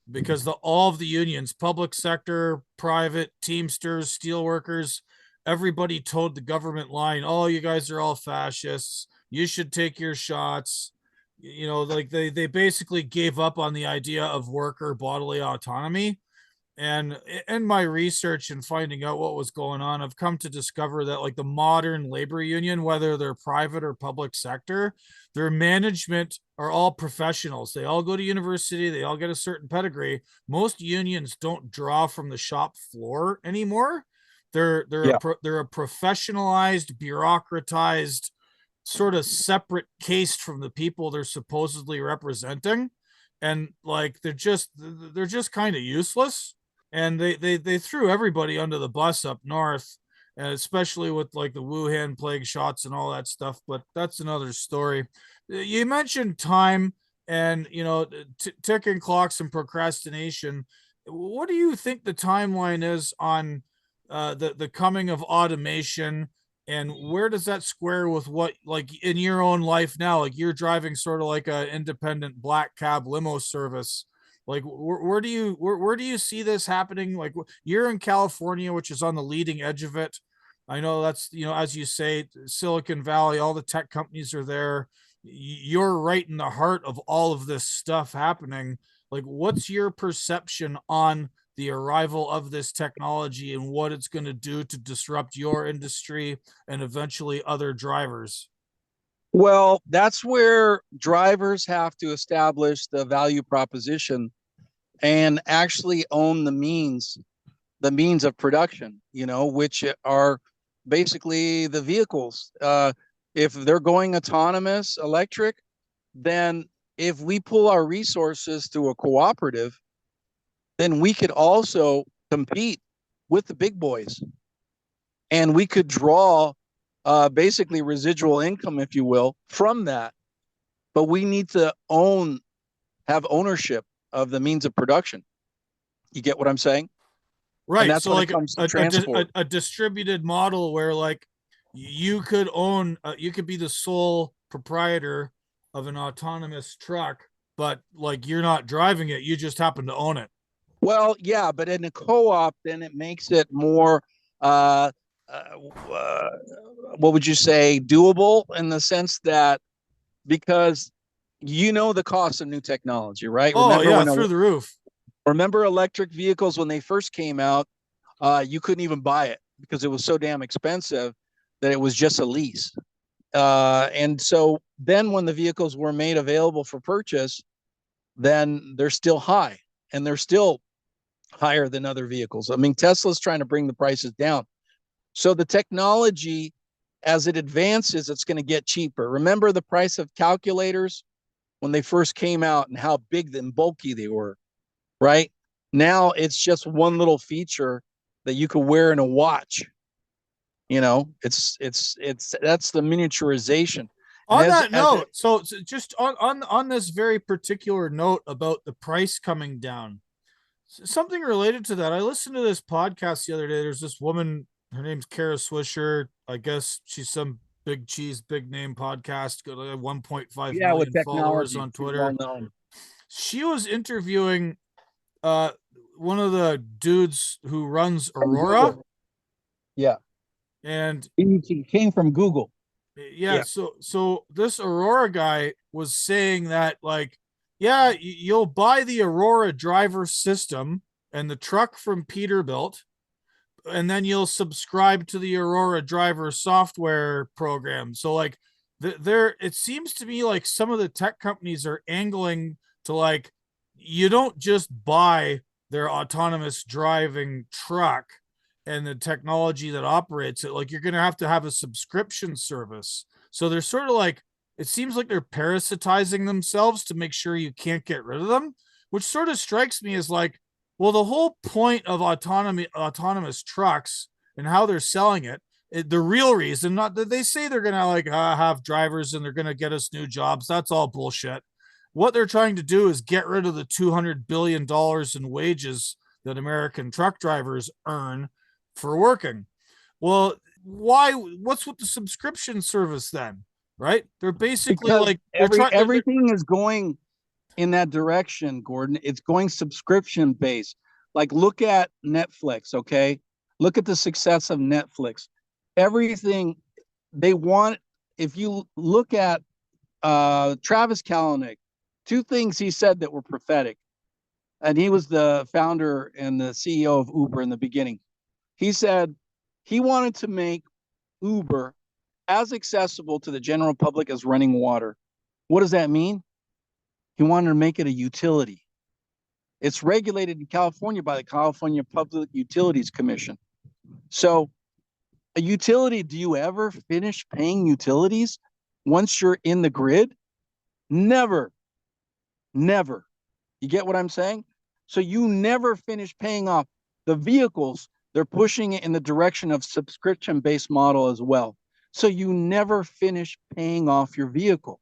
because all of the unions, public sector, private, Teamsters, steelworkers, everybody toed the government line. Oh, you guys are all fascists. You should take your shots. Like they basically gave up on the idea of worker bodily autonomy. And in my research and finding out what was going on, I've come to discover that like the modern labor union, whether they're private or public sector, their management are all professionals. They all go to university. They all get a certain pedigree. Most unions don't draw from the shop floor anymore. They're a professionalized, bureaucratized, sort of separate case from the people they're supposedly representing. And like they're just kind of useless. And they threw everybody under the bus up north, and especially with like the Wuhan plague shots and all that stuff. But that's another story. You mentioned time and ticking clocks and procrastination. What do you think the timeline is on the coming of automation, and where does that square with what, like in your own life now? Like you're driving sort of like a independent black cab limo service. Like where do you see this happening? Like you're in California, which is on the leading edge of it. I know that's, as you say, Silicon Valley, all the tech companies are there. you're right in the heart of all of this stuff happening. Like, what's your perception on the arrival of this technology and what it's going to do to disrupt your industry and eventually other drivers? Well, that's where drivers have to establish the value proposition and actually own the means of production, which are basically the vehicles. If they're going autonomous electric, then if we pull our resources through a cooperative, then we could also compete with the big boys, and we could draw basically residual income, if you will, from that. But we need to have ownership of the means of production. You get what I'm saying? Right. And that's So when like it comes to transport. a distributed model where like you could own, you could be the sole proprietor of an autonomous truck, but like you're not driving it, you just happen to own it. Well, yeah, but in a co-op, then it makes it more, uh, what would you say, doable, in the sense that, because the cost of new technology, right? Oh yeah, through the roof. Remember electric vehicles when they first came out, you couldn't even buy it because it was so damn expensive that it was just a lease. And so then when the vehicles were made available for purchase, then they're still high, and they're still higher than other vehicles. I mean, Tesla's trying to bring the prices down. So the technology, as it advances, it's going to get cheaper. Remember the price of calculators when they first came out and how big and bulky they were, right? Now it's just one little feature that you could wear in a watch. It's that's the miniaturization. On that note, so just on this very particular note about the price coming down, something related to that, I listened to this podcast the other day. There's this woman, her name's Kara Swisher. I guess she's some big cheese, big name podcast, got like 1.5 million followers on Twitter. She was interviewing one of the dudes who runs Aurora. Yeah. And he came from Google. Yeah. So this Aurora guy was saying that, like, yeah, you'll buy the Aurora driver system and the truck from Peterbilt, and then you'll subscribe to the Aurora driver software program. So like it seems to me like some of the tech companies are angling to, like, you don't just buy their autonomous driving truck and the technology that operates it, like you're going to have a subscription service. So they're sort of like, it seems like they're parasitizing themselves to make sure you can't get rid of them, which sort of strikes me as like, well, the whole point of autonomous trucks and how they're selling it, the real reason, not that they say they're going to like have drivers and they're going to get us new jobs. That's all bullshit. What they're trying to do is get rid of the $200 billion in wages that American truck drivers earn for working. Well, why? What's with the subscription service then? Right? They're basically because like everything is going in that direction, Gordon. It's going subscription based. Like, look at Netflix, okay? Look at the success of Netflix. Everything they want. If you look at Travis Kalanick, two things he said that were prophetic, and he was the founder and the CEO of Uber in the beginning. He said he wanted to make Uber as accessible to the general public as running water. What does that mean? He wanted to make it a utility. It's regulated in California by the California Public Utilities Commission. So a utility, do you ever finish paying utilities once you're in the grid? Never. Never. You get what I'm saying? So you never finish paying off the vehicles. They're pushing it in the direction of subscription-based model as well. So you never finish paying off your vehicle.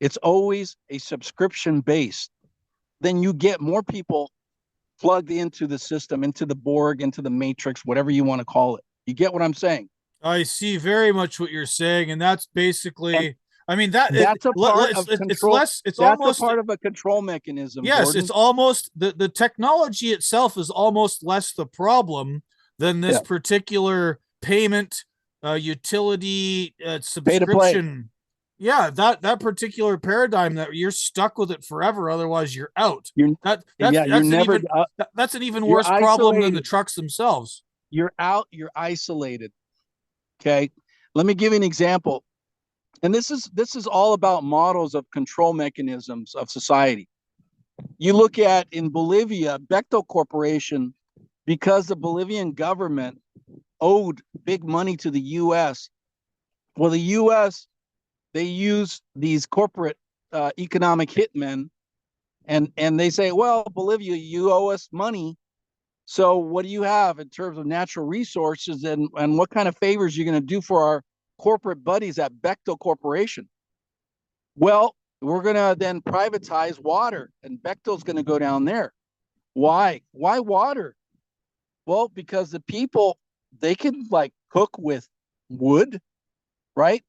It's always a subscription-based. Then you get more people plugged into the system, into the Borg, into the matrix, whatever you want to call it. You get what I'm saying? I see very much what you're saying, and that's basically, I mean, that's a part of control. It's almost a part of a control mechanism. Yes, Gordon. It's almost the technology itself is almost less the problem than this particular payment utility subscription. Yeah, that particular paradigm, that you're stuck with it forever, otherwise you're out. You're you're That's never that's an even you're worse problem than the isolated. trucks themselves. You're out. You're isolated. Okay, let me give you an example. And this is all about models of control mechanisms of society. You look at in Bolivia, Bechtel Corporation, because the Bolivian government owed big money to the U.S. Well, the U.S. they use these corporate economic hitmen, and they say, well, Bolivia, you owe us money. So what do you have in terms of natural resources, and what kind of favors you're going to do for our corporate buddies at Bechtel Corporation? Well, we're going to then privatize water, and Bechtel's going to go down there. Why? Why water? Well, because the people, they can like cook with wood, right?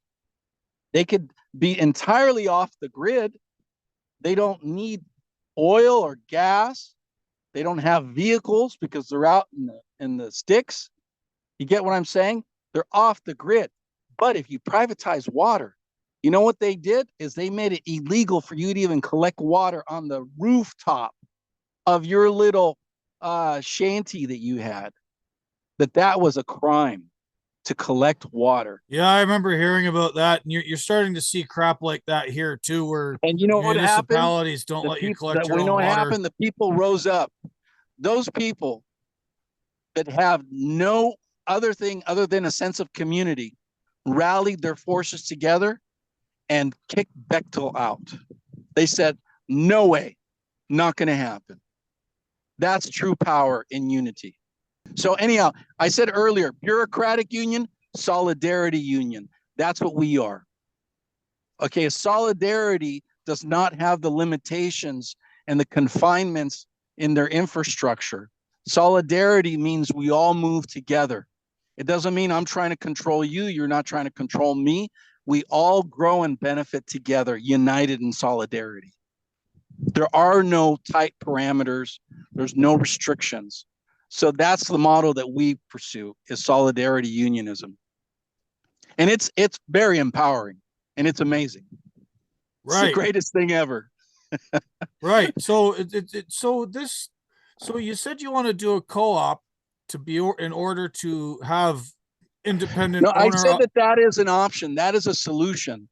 They could be entirely off the grid. They don't need oil or gas. They don't have vehicles because they're out in the sticks. You get what I'm saying? They're off the grid. But if you privatize water, you know what they did is they made it illegal for you to even collect water on the rooftop of your little shanty that you had. That was a crime to collect water. Yeah, I remember hearing about that. And you're starting to see crap like that here too, where And you know what happened? municipalities don't let you collect That your we own know what water. happened. The people rose up. Those people that have no other thing other than a sense of community rallied their forces together and kicked Bechtel out. They said, no way, not going to happen. That's true power in unity. So anyhow, I said earlier, bureaucratic union, solidarity union. That's what we are. Okay, solidarity does not have the limitations and the confinements in their infrastructure. Solidarity means we all move together. It doesn't mean I'm trying to control you, you're not trying to control me. We all grow and benefit together, united in solidarity. There are no tight parameters, there's no restrictions. So that's the model that we pursue, is solidarity unionism. And it's very empowering and it's amazing. It's the greatest thing ever. Right. So so you said you want to do a co-op to be in order to have independent No, I owner. said that is an option. That is a solution.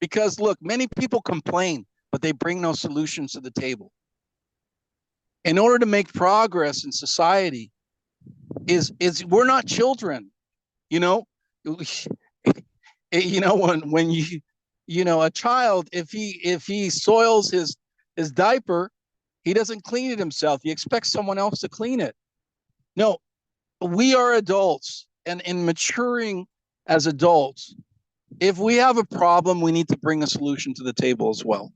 Because look, many people complain, but they bring no solutions to the table. In order to make progress in society, is we're not children, you know. You know, when you know, a child, if he soils his diaper, he doesn't clean it himself. He expects someone else to clean it. No, we are adults, and in maturing as adults, if we have a problem, we need to bring a solution to the table as well.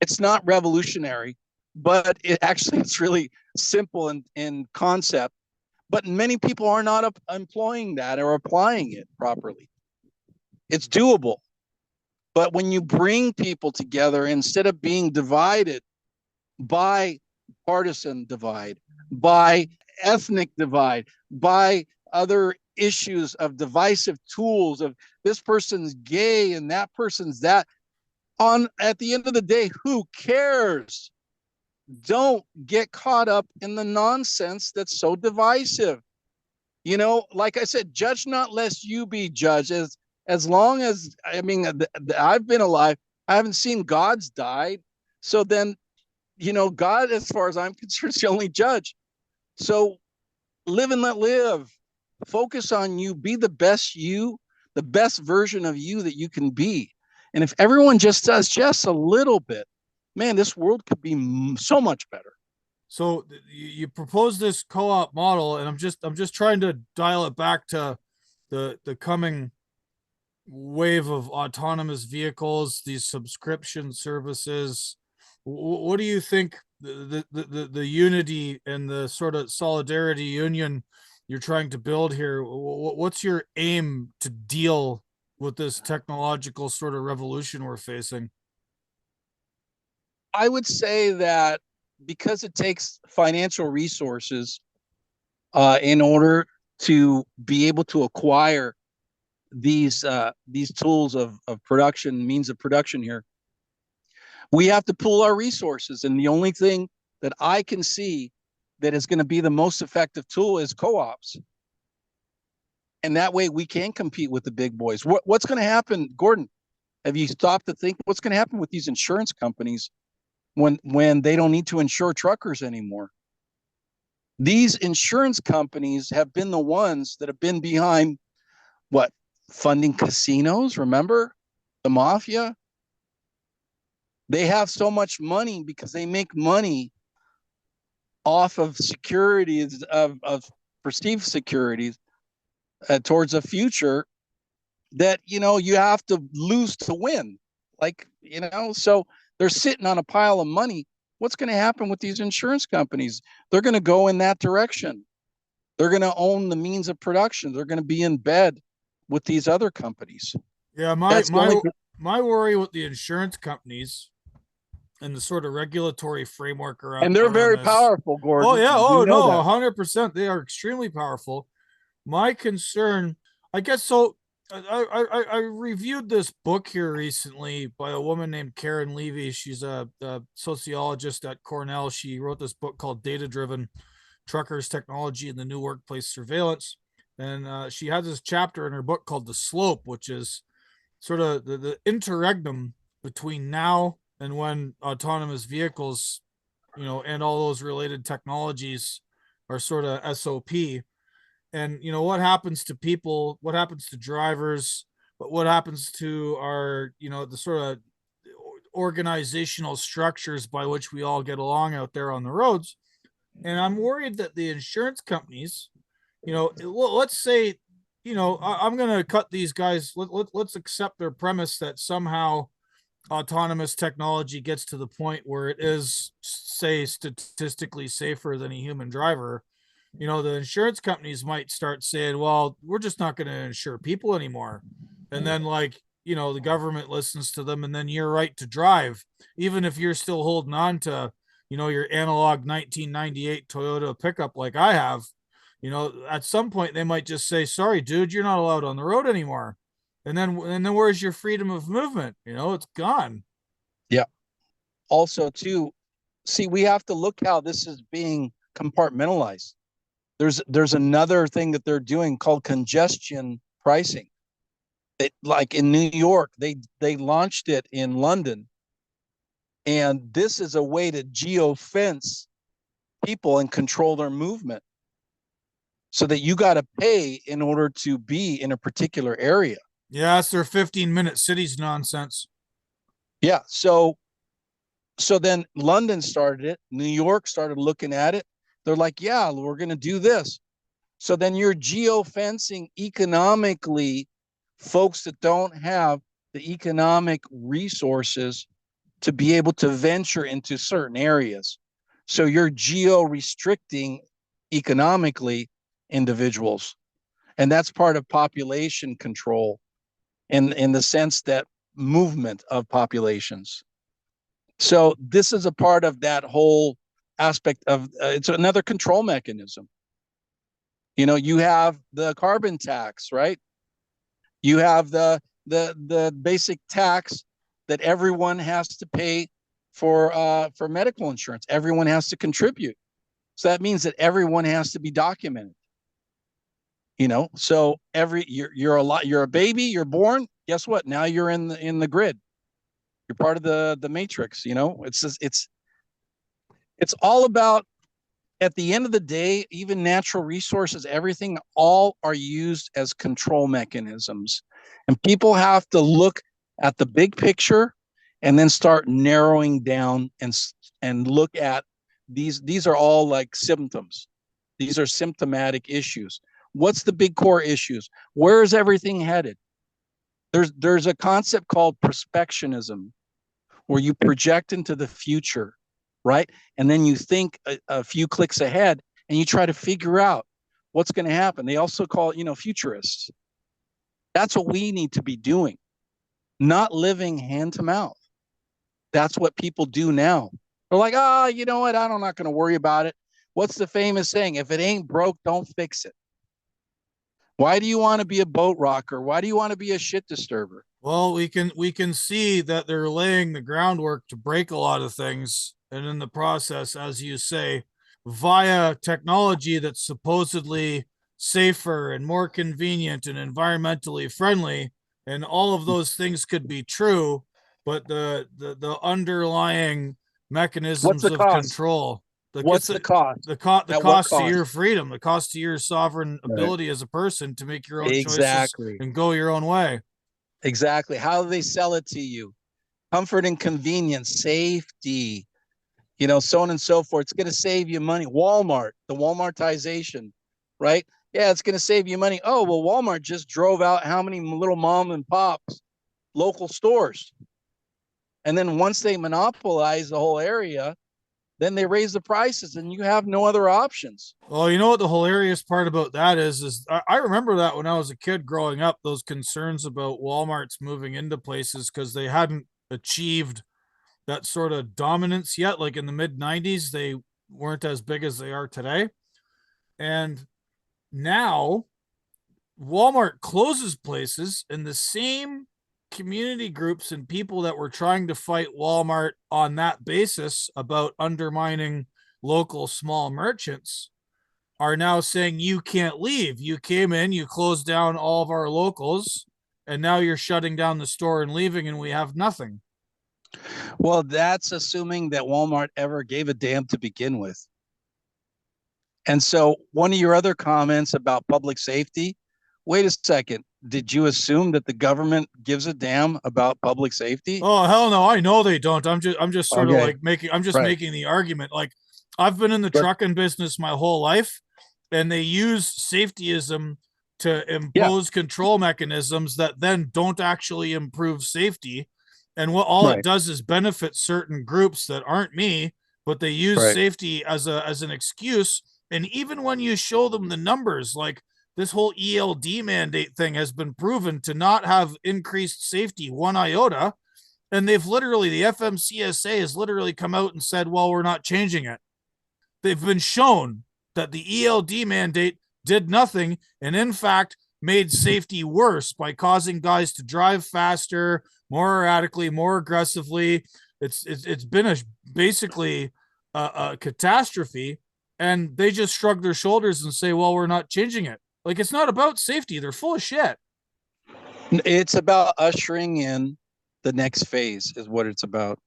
It's not revolutionary, but it's really simple in concept. But many people are not employing that or applying it properly. It's doable. But when you bring people together, instead of being divided by partisan divide, by ethnic divide, by other issues of divisive tools of this person's gay and that person's that, at the end of the day, who cares? Don't get caught up in the nonsense that's so divisive. You know, like I said, judge not lest you be judged. As long as, I mean, I've been alive, I haven't seen God's died. So then, you know, God, as far as I'm concerned, is the only judge. So live and let live. Focus on you. Be the best you, the best version of you that you can be. And if everyone just does just a little bit, man, this world could be so much better. So you propose this co-op model, and I'm just trying to dial it back to the coming wave of autonomous vehicles, these subscription services. What do you think the unity and the sort of solidarity union you're trying to build here? What's your aim to deal with this technological sort of revolution we're facing? I would say that because it takes financial resources in order to be able to acquire these tools of production, means of production here, we have to pool our resources. And the only thing that I can see that is going to be the most effective tool is co-ops. And that way we can compete with the big boys. What's going to happen, Gordon? Have you stopped to think what's going to happen with these insurance companies when they don't need to insure truckers anymore? These insurance companies have been the ones that have been behind what? Funding casinos, remember? The mafia. They have so much money because they make money off of securities, of perceived securities towards a future that, you have to lose to win. So they're sitting on a pile of money. What's going to happen with these insurance companies? They're going to go in that direction. They're going to own the means of production. They're going to be in bed with these other companies. Yeah, my worry with the insurance companies and the sort of regulatory framework around, and they're very powerful, Gordon. Oh yeah, oh no, 100%. They are extremely powerful. My concern, I guess, so I reviewed this book here recently by a woman named Karen Levy. She's a sociologist at Cornell. She wrote this book called Data Driven Truckers, Technology, and the New Workplace Surveillance. And she has this chapter in her book called The Slope, which is sort of the interregnum between now and when autonomous vehicles, and all those related technologies are sort of SOP. And what happens to people, what happens to drivers, but what happens to our, the sort of organizational structures by which we all get along out there on the roads. And I'm worried that the insurance companies, let's say, I'm going to cut these guys. Let's accept their premise that somehow autonomous technology gets to the point where it is, say, statistically safer than a human driver. The insurance companies might start saying, well, we're just not going to insure people anymore. And then, the government listens to them, and then you're right to drive, even if you're still holding on to, your analog 1998 Toyota pickup like I have. At some point they might just say, sorry, dude, you're not allowed on the road anymore. And then where's your freedom of movement? It's gone. Yeah. Also, too, see, we have to look how this is being compartmentalized. There's another thing that they're doing called congestion pricing. Like in New York, they launched it in London. And this is a way to geofence people and control their movement, so that you got to pay in order to be in a particular area. Yeah, it's their 15-minute cities nonsense. Yeah. So then London started it. New York started looking at it. They're like, yeah, we're going to do this. So then you're geofencing economically folks that don't have the economic resources to be able to venture into certain areas. So you're geo-restricting economically individuals. And that's part of population control in the sense that movement of populations. So this is a part of that whole aspect of it's another control mechanism. You have the carbon tax, right? You have the basic tax that everyone has to pay for medical insurance. Everyone has to contribute. So that means that everyone has to be documented. So you're a baby, you're born. Guess what? Now you're in the grid. You're part of the matrix. It's all about, at the end of the day, even natural resources, everything, all are used as control mechanisms. And people have to look at the big picture and then start narrowing down and look at these are all like symptoms. These are symptomatic issues. What's the big core issues? Where is everything headed? There's a concept called prospectionism, where you project into the future, right? And then you think a few clicks ahead and you try to figure out what's going to happen. They also call it, futurists. That's what we need to be doing, not living hand to mouth. That's what people do now. They're like, you know what? I'm not going to worry about it. What's the famous saying? If it ain't broke, don't fix it. Why do you want to be a boat rocker? Why do you want to be a shit disturber? Well, we can see that they're laying the groundwork to break a lot of things, and in the process, as you say, via technology that's supposedly safer and more convenient and environmentally friendly, and all of those things could be true, but the underlying What's mechanisms the of cost? control, What's the cost? the At what cost to cost? your freedom, the cost to your sovereign Right. ability as a person to make your own choices Exactly. and go your own way. Exactly. How do they sell it to you? Comfort and convenience, safety, so on and so forth. It's going to save you money. Walmart, the Walmartization, right? Yeah, it's going to save you money. Oh, well, Walmart just drove out how many little mom and pops, local stores. And then once they monopolize the whole area, then they raise the prices and you have no other options. Well, you know what the hilarious part about that is I remember that when I was a kid growing up, those concerns about Walmart's moving into places because they hadn't achieved that sort of dominance yet. Like in the mid 90s, they weren't as big as they are today. And now Walmart closes places, and the same community groups and people that were trying to fight Walmart on that basis about undermining local small merchants are now saying you can't leave. You came in, you closed down all of our locals, and now you're shutting down the store and leaving, and we have nothing. Well, that's assuming that Walmart ever gave a damn to begin with. And so one of your other comments about public safety, wait a second. Did you assume that the government gives a damn about public safety? Oh hell no, I know they don't. I'm just sort of Okay. like Right. making the argument. Like I've been in the But trucking business my whole life, and they use safetyism to yeah, impose control mechanisms that then don't actually improve safety. And what all it right, does is benefit certain groups that aren't me, but they use right. safety as an excuse. And even when you show them the numbers, like this whole ELD mandate thing has been proven to not have increased safety one iota. And they've literally, the FMCSA has literally come out and said, well, we're not changing it. They've been shown that the ELD mandate did nothing and, in fact, made safety worse by causing guys to drive faster, more erratically, more aggressively. It's been basically a catastrophe, and they just shrug their shoulders and say, well, we're not changing it. Like, it's not about safety. They're full of shit. It's about ushering in the next phase is what it's about.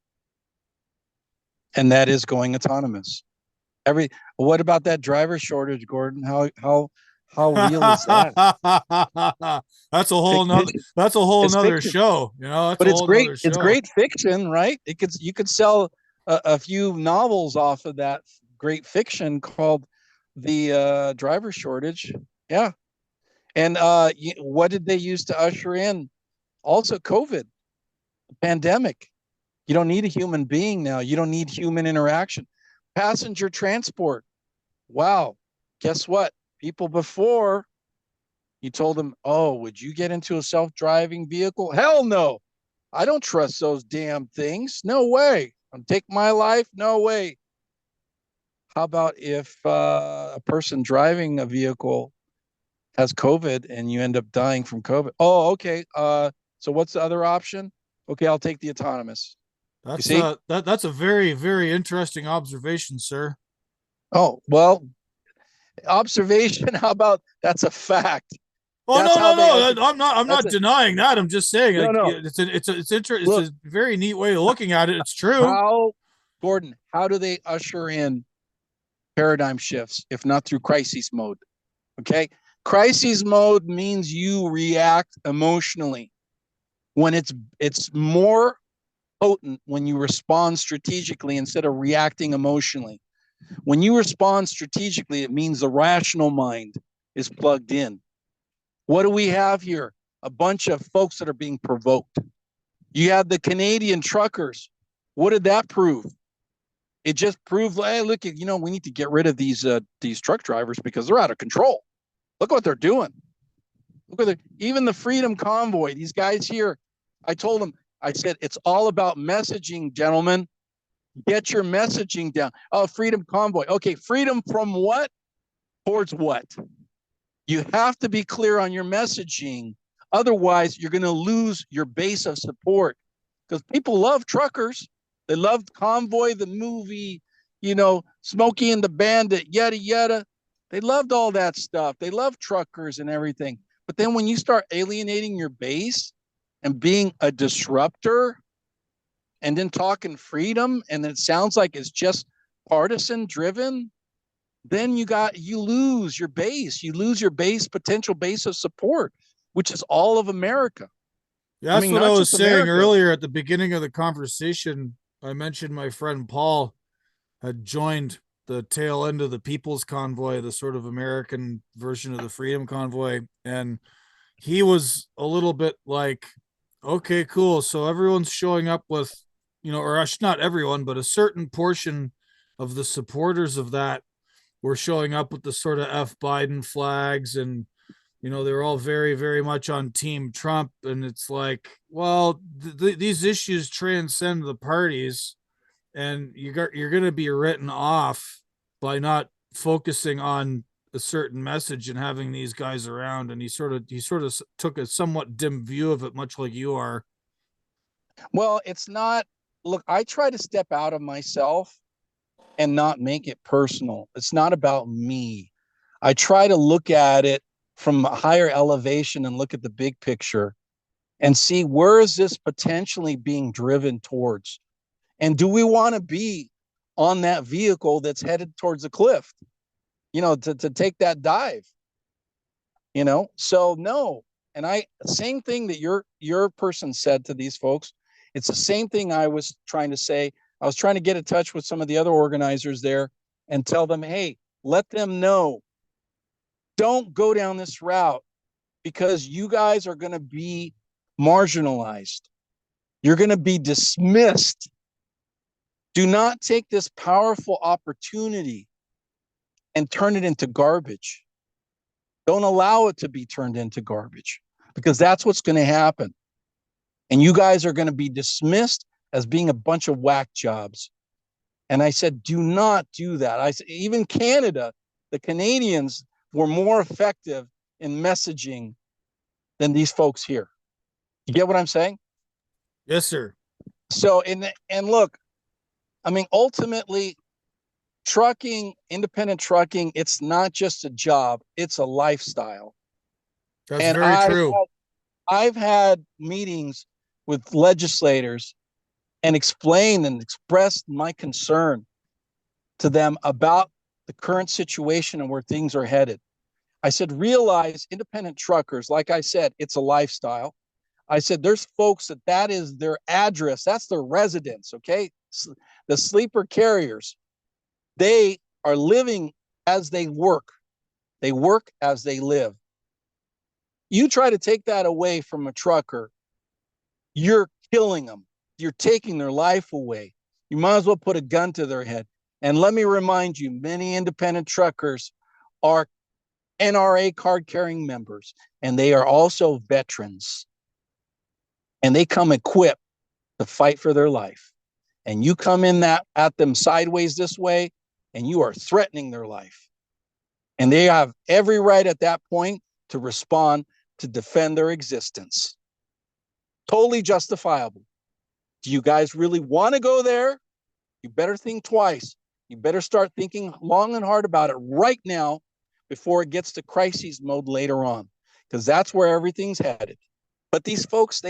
And that is going autonomous. What about that driver shortage, Gordon? How real is that? That's a whole nother It's fiction. show. You know, that's But a it's whole great. nother It's show. great fiction, right? You could sell a few novels off of that great fiction called the driver shortage. Yeah. And what did they use to usher in? Also, COVID, pandemic. You don't need a human being now. You don't need human interaction. Passenger transport. Wow. Guess what? People before, you told them, oh, would you get into a self-driving vehicle? Hell no. I don't trust those damn things. No way. I'll take my life. No way. How about if a person driving a vehicle has COVID and you end up dying from COVID? Oh, okay. So what's the other option? Okay, I'll take the autonomous. You see? That's a very, very interesting observation, sir. Oh, well, observation. How about that's a fact? Oh That's no, how no, they no! I'm that's not a denying that. I'm just saying, no, like, no. it's Look, a very neat way of looking at it. It's true. how Gordon, how do they usher in paradigm shifts if not through crisis mode? Okay. Crisis mode means you react emotionally. When it's more potent when you respond strategically instead of reacting emotionally. When you respond strategically, it means the rational mind is plugged in. What do we have here? A bunch of folks that are being provoked. You have the Canadian truckers. What did that prove? It just proved, hey, look, we need to get rid of these truck drivers because they're out of control. Look what they're doing. Look at even the Freedom Convoy. These guys here, I told them, I said, it's all about messaging, gentlemen. Get your messaging down. Oh, Freedom Convoy. Okay, freedom from what? Towards what? You have to be clear on your messaging. Otherwise, you're going to lose your base of support, because people love truckers. They loved Convoy, the movie, Smokey and the Bandit, yada, yada. They loved all that stuff. They love truckers and everything. But then when you start alienating your base and being a disruptor and then talking freedom, and it sounds like it's just partisan driven, then you lose your base. You lose your potential base of support, which is all of America. Yeah, that's what I was saying earlier at the beginning of the conversation. I mentioned my friend Paul had joined the tail end of the People's Convoy, the sort of American version of the Freedom Convoy. And he was a little bit like, okay, cool. So everyone's showing up with, or not everyone, but a certain portion of the supporters of that were showing up with the sort of F Biden flags, and they're all very, very much on Team Trump. And it's like, well, these issues transcend the parties, and you're going to be written off by not focusing on a certain message and having these guys around. And he sort of took a somewhat dim view of it, much like you are. Well, it's not. Look, I try to step out of myself and not make it personal. It's not about me. I try to look at it from a higher elevation and look at the big picture and see, where is this potentially being driven towards? And do we want to be on that vehicle that's headed towards a cliff, to take that dive, So no. And same thing that your person said to these folks. It's the same thing I was trying to say. I was trying to get in touch with some of the other organizers there and tell them, hey, let them know, don't go down this route, because you guys are going to be marginalized. You're going to be dismissed. Do not take this powerful opportunity and turn it into garbage. Don't allow it to be turned into garbage, because that's what's going to happen. And you guys are going to be dismissed as being a bunch of whack jobs. And I said, do not do that. I said, even Canada, the Canadians were more effective in messaging than these folks here. You get what I'm saying? Yes, sir. So, and look, I mean, ultimately, trucking, independent trucking, it's not just a job, it's a lifestyle. That's and very true. I've had meetings with legislators and explained and expressed my concern to them about the current situation and where things are headed. I said, realize independent truckers, like I said, it's a lifestyle. I said, there's folks that is their address, that's their residence, okay? The sleeper carriers, they are living as they work. They work as they live. You try to take that away from a trucker, you're killing them. You're taking their life away. You might as well put a gun to their head. And let me remind you, many independent truckers are NRA card-carrying members, and they are also veterans. And they come equipped to fight for their life. And you come in at them sideways this way, and you are threatening their life. And they have every right at that point to respond, to defend their existence. Totally justifiable. Do you guys really want to go there? You better think twice. You better start thinking long and hard about it right now before it gets to crisis mode later on, because that's where everything's headed. But these folks,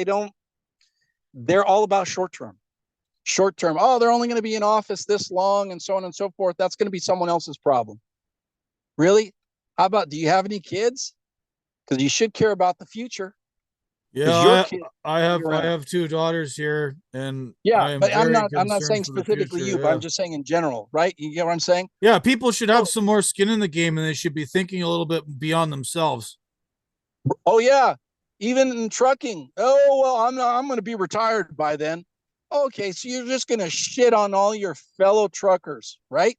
they're all about short-term. Short-term, oh, they're only going to be in office this long and so on and so forth. That's going to be someone else's problem. Really? How about, do you have any kids? Because you should care about the future. Yeah, I have two daughters here, and yeah, but I'm not saying specifically you, but I'm just saying in general, right? You get what I'm saying? Yeah, people should have some more skin in the game, and they should be thinking a little bit beyond themselves. Oh yeah, even in trucking. Oh well, I'm going to be retired by then. Okay, so you're just going to shit on all your fellow truckers, right?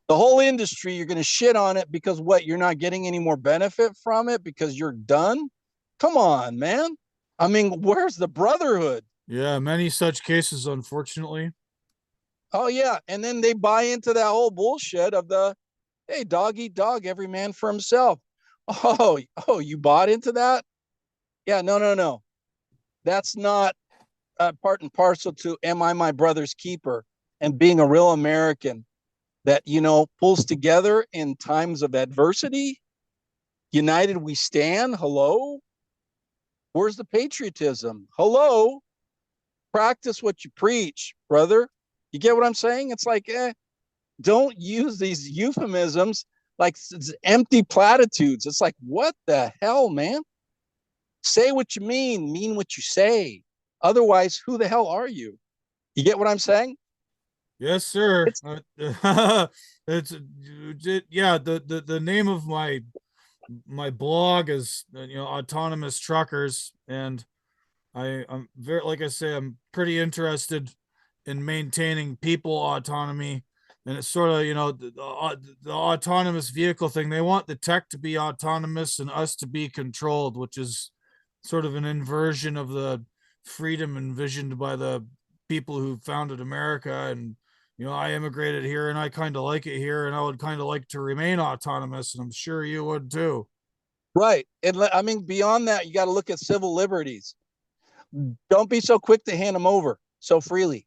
The whole industry, you're going to shit on it because what? You're not getting any more benefit from it because you're done? Come on, man. I mean, where's the brotherhood? Yeah, many such cases, unfortunately. Oh, yeah. And then they buy into that whole bullshit of the, hey, dog eat dog, every man for himself. Oh, you bought into that? Yeah, no. That's not part and parcel to am I my brother's keeper and being a real American that, pulls together in times of adversity. United we stand. Hello? Where's the patriotism? Hello? Practice what you preach, brother. You get what I'm saying? It's like, don't use these euphemisms like it's empty platitudes. It's like, what the hell, man? Say what you mean what you say. Otherwise, who the hell are you? You get what I'm saying? Yes, sir. It's It's yeah. The name of my blog is Autonomous Truckers, and I'm very, like I say, I'm pretty interested in maintaining people autonomy. And it's sort of, the autonomous vehicle thing. They want the tech to be autonomous and us to be controlled, which is sort of an inversion of the freedom envisioned by the people who founded America. And, I immigrated here and I kind of like it here, and I would kind of like to remain autonomous. And I'm sure you would too. right. And I mean, beyond that, you got to look at civil liberties. Don't be so quick to hand them over so freely.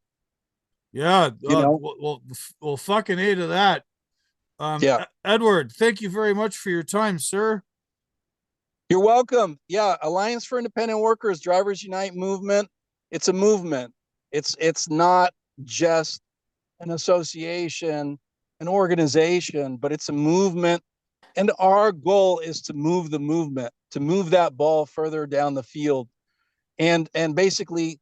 Yeah. You know? Well, fucking A to that. Yeah. Edward, thank you very much for your time, sir. You're welcome. Yeah. Alliance for Independent Workers, Drivers Unite movement. It's a movement. It's not just an association, an organization, but it's a movement. And our goal is to move the movement, to move that ball further down the field, and basically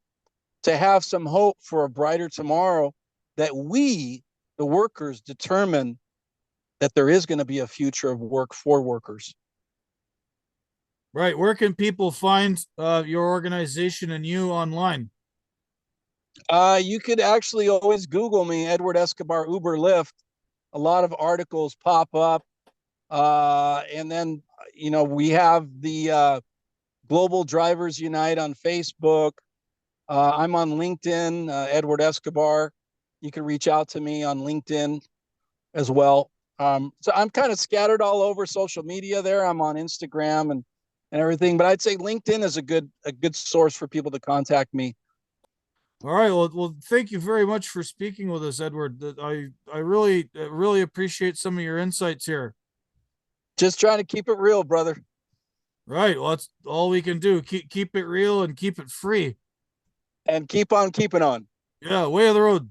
to have some hope for a brighter tomorrow, that we, the workers, determine that there is going to be a future of work for workers. Right. Where can people find your organization and you online? You could actually always Google me, Edward Escobar Uber Lyft. A lot of articles pop up. And then, we have the Global Drivers Unite on Facebook. I'm on LinkedIn, Edward Escobar. You can reach out to me on LinkedIn as well. So I'm kind of scattered all over social media there. I'm on Instagram and everything, but I'd say LinkedIn is a good source for people to contact me. All right. Well, thank you very much for speaking with us, Edward. I really appreciate some of your insights here. Just trying to keep it real, brother. Right. Well, that's all we can do. Keep it real and keep it free. And keep on keeping on. Yeah. Way of the road.